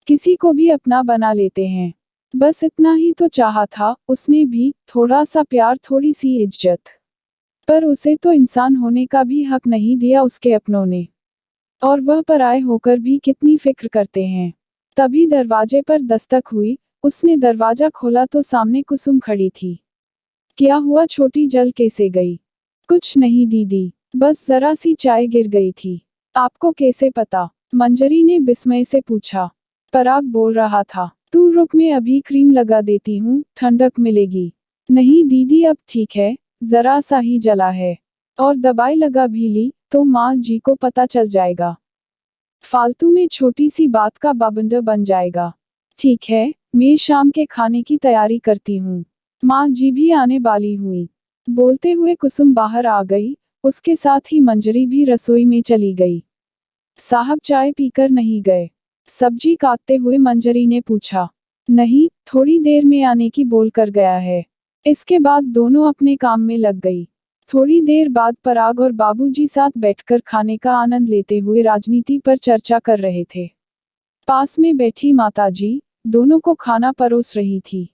किसी को भी अपना बना लेते हैं। बस इतना ही तो चाहा था उसने भी, थोड़ा सा प्यार, थोड़ी सी इज्जत। पर उसे तो इंसान होने का भी हक नहीं दिया उसके अपनों ने। और वह पराए होकर भी कितनी फिक्र करते हैं। तभी दरवाजे पर दस्तक हुई। उसने दरवाजा खोला तो सामने कुसुम खड़ी थी। क्या हुआ छोटी, जल कैसे गई? कुछ नहीं दीदी, बस जरा सी चाय गिर गई थी। आपको कैसे पता? मंजरी ने विस्मय से पूछा। पराग बोल रहा था। तू रुक, मैं अभी क्रीम लगा देती हूँ, ठंडक मिलेगी। नहीं दीदी अब ठीक है, जरा सा ही जला है। और दवाई लगा भी ली तो माँ जी को पता चल जाएगा। फालतू में छोटी सी बात का बवंडर बन जाएगा। ठीक है, मैं शाम के खाने की तैयारी करती हूँ। माँ जी भी आने वाली हुई। बोलते हुए कुसुम बाहर आ गई। उसके साथ ही मंजरी भी रसोई में चली गई। साहब चाय पीकर नहीं गए? सब्जी काटते हुए मंजरी ने पूछा। नहीं, थोड़ी देर में आने की बोल कर गया है। इसके बाद दोनों अपने काम में लग गई। थोड़ी देर बाद पराग और बाबूजी साथ बैठकर खाने का आनंद लेते हुए राजनीति पर चर्चा कर रहे थे। पास में बैठी माताजी दोनों को खाना परोस रही थी।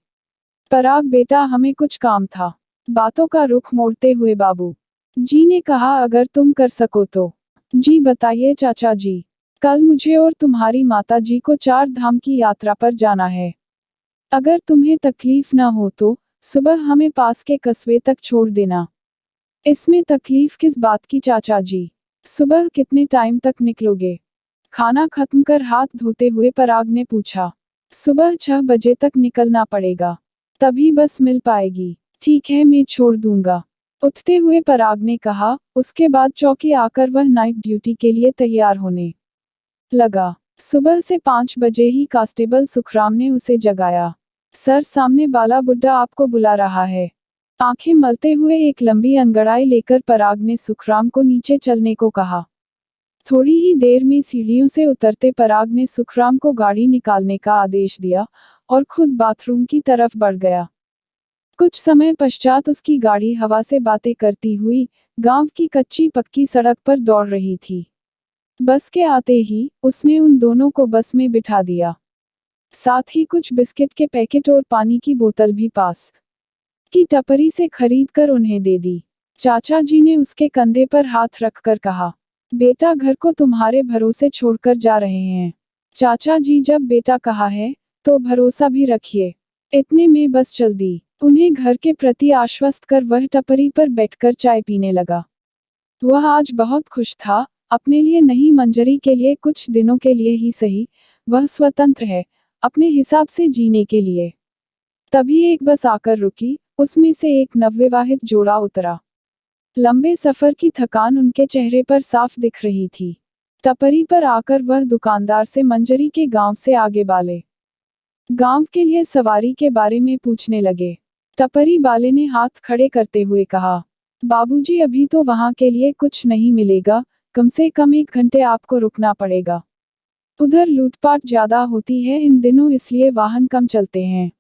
पराग बेटा, हमें कुछ काम था। बातों का रुख मोड़ते हुए बाबू जी ने कहा, अगर तुम कर सको तो। जी बताइए चाचा जी। कल मुझे और तुम्हारी माता जी को 4 धाम की यात्रा पर जाना है। अगर तुम्हें तकलीफ न हो तो सुबह हमें पास के कस्बे तक छोड़ देना। इसमें तकलीफ किस बात की चाचा जी? सुबह कितने टाइम तक निकलोगे? खाना खत्म कर हाथ धोते हुए पराग ने पूछा। सुबह 6 बजे तक निकलना पड़ेगा, तभी बस मिल पाएगी। ठीक है, मैं छोड़ दूंगा, उठते हुए पराग ने कहा। उसके बाद चौकी आकर वह नाइट ड्यूटी के लिए तैयार होने लगा। सुबह से 5 बजे ही कांस्टेबल सुखराम ने उसे जगाया। सर, सामने वाला बुड्ढा आपको बुला रहा है। आंखें मलते हुए एक लंबी अंगड़ाई लेकर पराग ने सुखराम को नीचे चलने को कहा। थोड़ी ही देर में सीढ़ियों से उतरते पराग ने सुखराम को गाड़ी निकालने का आदेश दिया और खुद बाथरूम की तरफ बढ़ गया। कुछ समय पश्चात उसकी गाड़ी हवा से बातें करती हुई गांव की कच्ची पक्की सड़क पर दौड़ रही थी। बस के आते ही उसने उन दोनों को बस में बिठा दिया। साथ ही कुछ बिस्किट के पैकेट और पानी की बोतल भी पास की टपरी से खरीद कर उन्हें दे दी। चाचा जी ने उसके कंधे पर हाथ रखकर कहा, बेटा घर को तुम्हारे भरोसे छोड़कर जा रहे हैं। चाचा जी, जब बेटा कहा है तो भरोसा भी रखिए। इतने में बस चल दी। उन्हें घर के प्रति आश्वस्त कर वह टपरी पर बैठकर चाय पीने लगा। वह आज बहुत खुश था, अपने लिए नहीं, मंजरी के लिए, कुछ दिनों के लिए ही सही। वह स्वतंत्र है, अपने हिसाब से जीने के लिए। तभी एक बस आकर रुकी। उसमें से एक नवविवाहित जोड़ा उतरा। लंबे सफर की थकान उनके चेहरे पर साफ दिख रही थी। टपरी पर आकर वह दुकानदार से मंजरी के गांव से आगे वाले गांव के लिए सवारी के बारे में पूछने लगे। टपरी वाले ने हाथ खड़े करते हुए कहा, बाबूजी अभी तो वहां के लिए कुछ नहीं मिलेगा, कम से कम 1 घंटे आपको रुकना पड़ेगा। उधर लूटपाट ज्यादा होती है इन दिनों, इसलिए वाहन कम चलते हैं।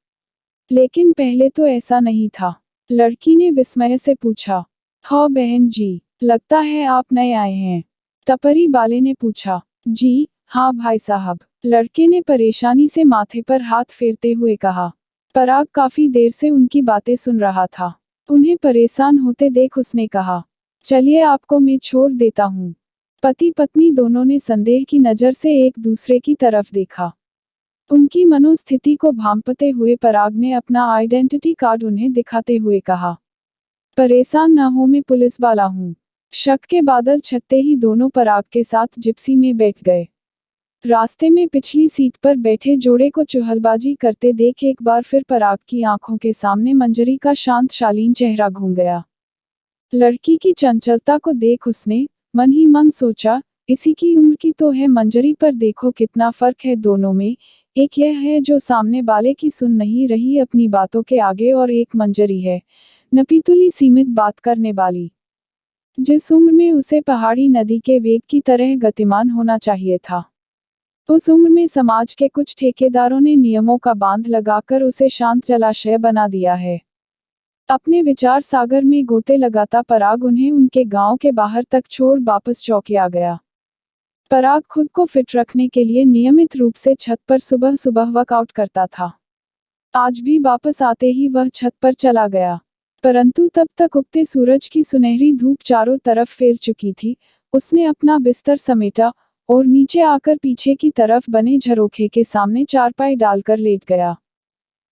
लेकिन पहले तो ऐसा नहीं था। लड़की ने विस्मय से पूछा। हाँ बहन जी, लगता है आप नए आए हैं? टपरी वाले ने पूछा। जी हाँ भाई साहब, लड़के ने परेशानी से माथे पर हाथ फेरते हुए कहा। पराग काफी देर से उनकी बातें सुन रहा था। उन्हें परेशान होते देख उसने कहा, चलिए आपको मैं छोड़ देता हूँ। पति पत्नी दोनों ने संदेह की नजर से एक दूसरे की तरफ देखा। उनकी मनोस्थिति को भांपते हुए पराग ने अपना आइडेंटिटी कार्ड उन्हें दिखाते हुए कहा, परेशान न हो, मैं पुलिस वाला हूँ। शक के बादल छटते ही दोनों पराग के साथ जिप्सी में बैठ गए। रास्ते में पिछली सीट पर बैठे जोड़े को चुहलबाजी करते देख एक बार फिर पराग की आंखों के सामने मंजरी का शांत शालीन चेहरा घूम गया। लड़की की चंचलता को देख उसने मन ही मन सोचा, इसी की उम्र की तो है मंजरी, पर देखो कितना फर्क है दोनों में। एक यह है जो सामने वाले की सुन नहीं रही अपनी बातों के आगे, और एक मंजरी है नपीतुली सीमित बात करने वाली, जिस उम्र में उसे पहाड़ी नदी के वेग की तरह गतिमान होना चाहिए था। उस उम्र में समाज के कुछ ठेकेदारों ने नियमों का बांध लगाकर उसे शांत जलाशय बना दिया है। अपने विचार सागर में गोते लगाता पराग उन्हें उनके गांव के बाहर तक छोड़ वापस चौकी आ गया। पराग खुद को फिट रखने के लिए नियमित रूप से छत पर सुबह सुबह वर्कआउट करता था। आज भी वापस आते ही वह छत पर चला गया, परंतु तब तक उगते सूरज की सुनहरी धूप चारों तरफ फैल चुकी थी। उसने अपना बिस्तर समेटा और नीचे आकर पीछे की तरफ बने झरोखे के सामने चारपाई डालकर लेट गया।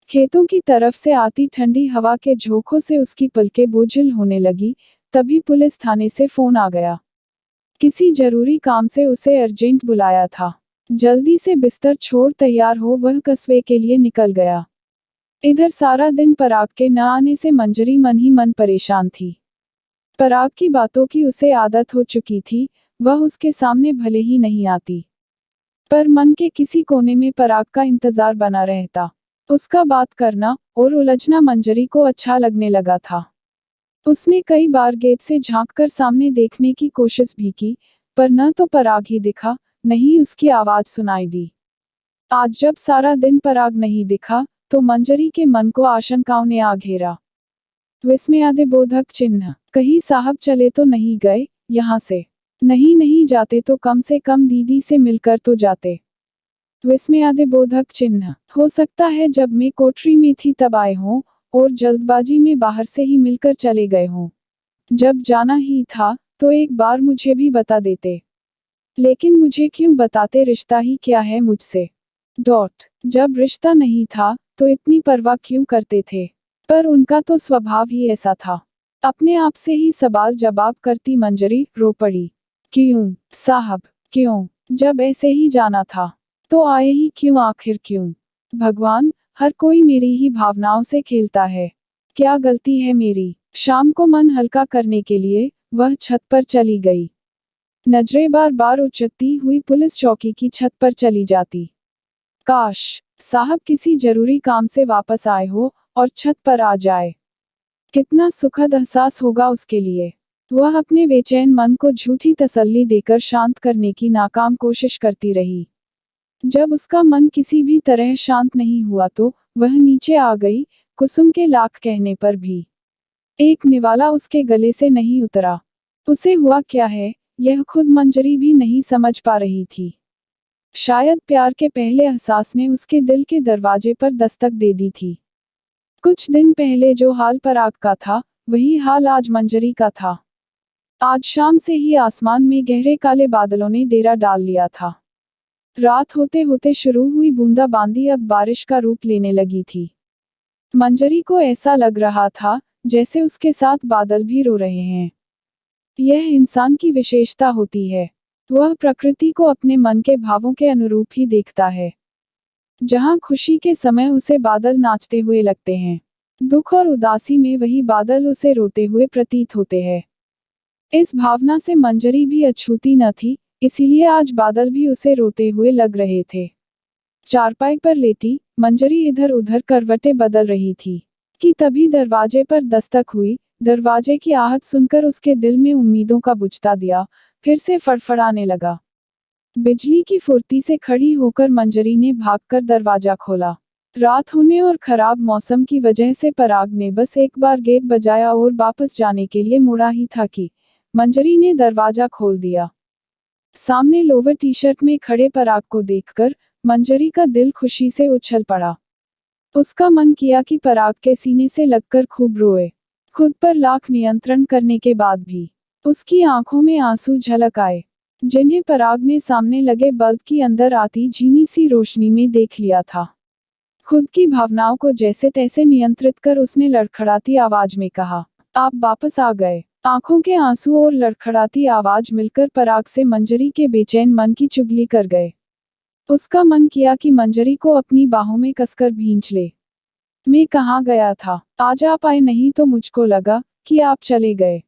खेतों की तरफ से आती ठंडी हवा के झोंकों से उसकी पलकें बोझिल होने लगी। तभी पुलिस थाने से फोन आ गया। किसी जरूरी काम से उसे अर्जेंट बुलाया था। जल्दी से बिस्तर छोड़ तैयार हो वह कस्बे के लिए निकल गया। इधर सारा दिन पराग के न आने से मंजरी मन ही मन परेशान थी। पराग की बातों की उसे आदत हो चुकी थी, वह उसके सामने भले ही नहीं आती, पर मन के किसी कोने में पराग का इंतजार बना रहता। उसका बात करना और उलझना मंजरी को अच्छा लगने लगा था। उसने कई बार गेट से झांककर सामने देखने की कोशिश भी की, पर न तो पराग ही दिखा, न ही उसकी आवाज सुनाई दी। आज जब सारा दिन पराग नहीं दिखा, तो मंजरी के मन को आशंकाओं ने आ घेरा। विस्मयादिबोधक चिन्ह, कहीं साहब चले तो नहीं गए यहाँ से? नहीं जाते तो कम से कम दीदी से मिलकर तो जाते। विस्मयादिबोधक चिन्ह, हो सकता है जब मैं कोठरी में थी तब आए हों और जल्दबाजी में बाहर से ही मिलकर चले गए हों। जब जाना ही था तो एक बार मुझे भी बता देते। लेकिन मुझे क्यों बताते, रिश्ता ही क्या है मुझसे? जब रिश्ता नहीं था तो इतनी परवाह क्यों करते थे? पर उनका तो स्वभाव ही ऐसा था। अपने आप से ही सवाल जवाब करती मंजरी रो पड़ी। क्यों साहब, क्यों? जब ऐसे ही जाना था तो आए ही क्यों, आखिर क्यों? भगवान, हर कोई मेरी ही भावनाओं से खेलता है। क्या गलती है मेरी? शाम को मन हल्का करने के लिए वह छत पर चली गई। नजरें बार बार उचटती हुई पुलिस चौकी की छत पर चली जाती। काश साहब किसी जरूरी काम से वापस आए हो और छत पर आ जाए। कितना सुखद एहसास होगा उसके लिए। वह अपने बेचैन मन को झूठी तसल्ली देकर शांत करने की नाकाम कोशिश करती रही। जब उसका मन किसी भी तरह शांत नहीं हुआ तो वह नीचे आ गई, कुसुम के लाख कहने पर भी एक निवाला उसके गले से नहीं उतरा। उसे हुआ क्या है, यह खुद मंजरी भी नहीं समझ पा रही थी। शायद प्यार के पहले एहसास ने उसके दिल के दरवाजे पर दस्तक दे दी थी। कुछ दिन पहले जो हाल पराग का था, वही हाल आज मंजरी का था। आज शाम से ही आसमान में गहरे काले बादलों ने डेरा डाल लिया था। रात होते होते शुरू हुई बूंदाबांदी अब बारिश का रूप लेने लगी थी। मंजरी को ऐसा लग रहा था जैसे उसके साथ बादल भी रो रहे हैं। यह इंसान की विशेषता होती है, वह प्रकृति को अपने मन के भावों के अनुरूप ही देखता है। जहां खुशी के समय उसे बादल नाचते हुए लगते हैं, दुख और उदासी में वही बादल उसे रोते हुए प्रतीत होते हैं। इस भावना से मंजरी भी अछूती न थी, इसीलिए आज बादल भी उसे रोते हुए लग रहे थे। चारपाई पर लेटी मंजरी इधर उधर करवटें बदल रही थी कि तभी दरवाजे पर दस्तक हुई। दरवाजे की आहट सुनकर उसके दिल में उम्मीदों का बुझता दिया फिर से फड़फड़ाने लगा। बिजली की फुर्ती से खड़ी होकर मंजरी ने भागकर दरवाजा खोला। रात होने और खराब मौसम की वजह से पराग ने बस एक बार गेट बजाया और वापस जाने के लिए मुड़ा ही था कि मंजरी ने दरवाजा खोल दिया। सामने लोवर टी शर्ट में खड़े पराग को देखकर मंजरी का दिल खुशी से उछल पड़ा। उसका मन किया कि पराग के सीने से लगकर खूब रोए। खुद पर लाख नियंत्रण करने के बाद भी उसकी आंखों में आंसू झलक आए, जिन्हें पराग ने सामने लगे बल्ब की अंदर आती झीनी सी रोशनी में देख लिया था। खुद की भावनाओं को जैसे तैसे नियंत्रित कर उसने लड़खड़ाती आवाज में कहा, आप वापस आ गए। आंखों के आंसू और लड़खड़ाती आवाज मिलकर पराग से मंजरी के बेचैन मन की चुगली कर गए। उसका मन किया कि मंजरी को अपनी बाहों में कसकर भींच ले। मैं कहाँ गया था, आज आप आए नहीं तो मुझको लगा कि आप चले गए।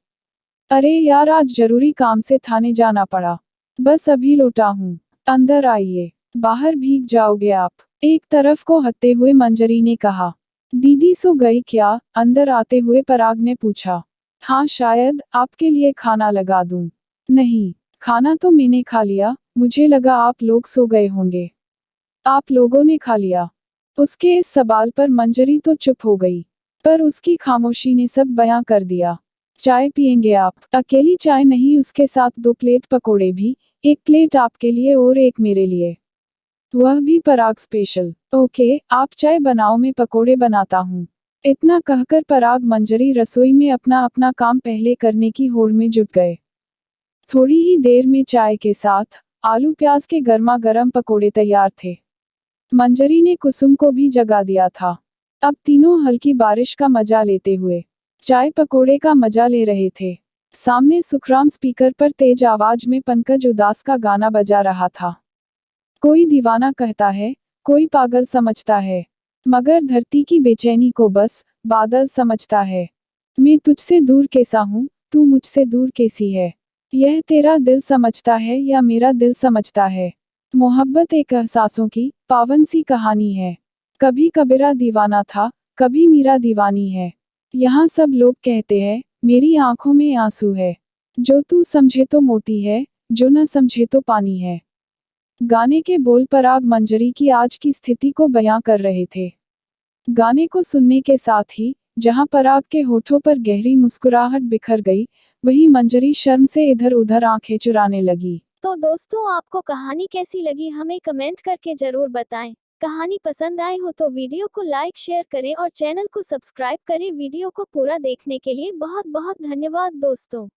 अरे यार, आज जरूरी काम से थाने जाना पड़ा, बस अभी लौटा हूँ। अंदर आइए, बाहर भीग जाओगे आप। एक तरफ को हटते हुए मंजरी ने कहा। दीदी सो गई क्या? अंदर आते हुए पराग ने पूछा। हाँ शायद, आपके लिए खाना लगा दूं? नहीं, खाना तो मैंने खा लिया, मुझे लगा आप लोग सो गए होंगे। आप लोगों ने खा लिया? उसके इस सवाल पर मंजरी तो चुप हो गई, पर उसकी खामोशी ने सब बयां कर दिया। चाय पियेंगे आप? अकेली चाय नहीं, उसके साथ 2 प्लेट पकोड़े भी, एक प्लेट आपके लिए और एक मेरे लिए। वह भी पराग स्पेशल। ओके, आप चाय बनाओ, मैं पकोड़े बनाता हूँ। इतना कहकर पराग मंजरी रसोई में अपना अपना काम पहले करने की होड़ में जुट गए। थोड़ी ही देर में चाय के साथ आलू प्याज के गर्मा गर्म पकोड़े तैयार थे। मंजरी ने कुसुम को भी जगा दिया था। अब तीनों हल्की बारिश का मजा लेते हुए चाय पकोड़े का मजा ले रहे थे। सामने सुखराम स्पीकर पर तेज आवाज में पंकज उदास का गाना बजा रहा था। कोई दीवाना कहता है, कोई पागल समझता है, मगर धरती की बेचैनी को बस बादल समझता है। मैं तुझसे दूर कैसा हूँ, तू मुझसे दूर कैसी है। यह तेरा दिल समझता है या मेरा दिल समझता है। मोहब्बत एक एहसासों की पावन सी कहानी है। कभी कबीरा दीवाना था, कभी मीरा दीवानी है। यहाँ सब लोग कहते हैं, मेरी आंखों में आंसू है। जो तू समझे तो मोती है, जो न समझे तो पानी है। गाने के बोल पराग मंजरी की आज की स्थिति को बयां कर रहे थे। गाने को सुनने के साथ ही जहां पराग के होठों पर गहरी मुस्कुराहट बिखर गई, वहीं मंजरी शर्म से इधर उधर आंखें चुराने लगी। तो दोस्तों, आपको कहानी कैसी लगी हमें कमेंट करके जरूर बताएं। कहानी पसंद आए हो तो वीडियो को लाइक शेयर करें और चैनल को सब्सक्राइब करें। वीडियो को पूरा देखने के लिए बहुत बहुत धन्यवाद दोस्तों।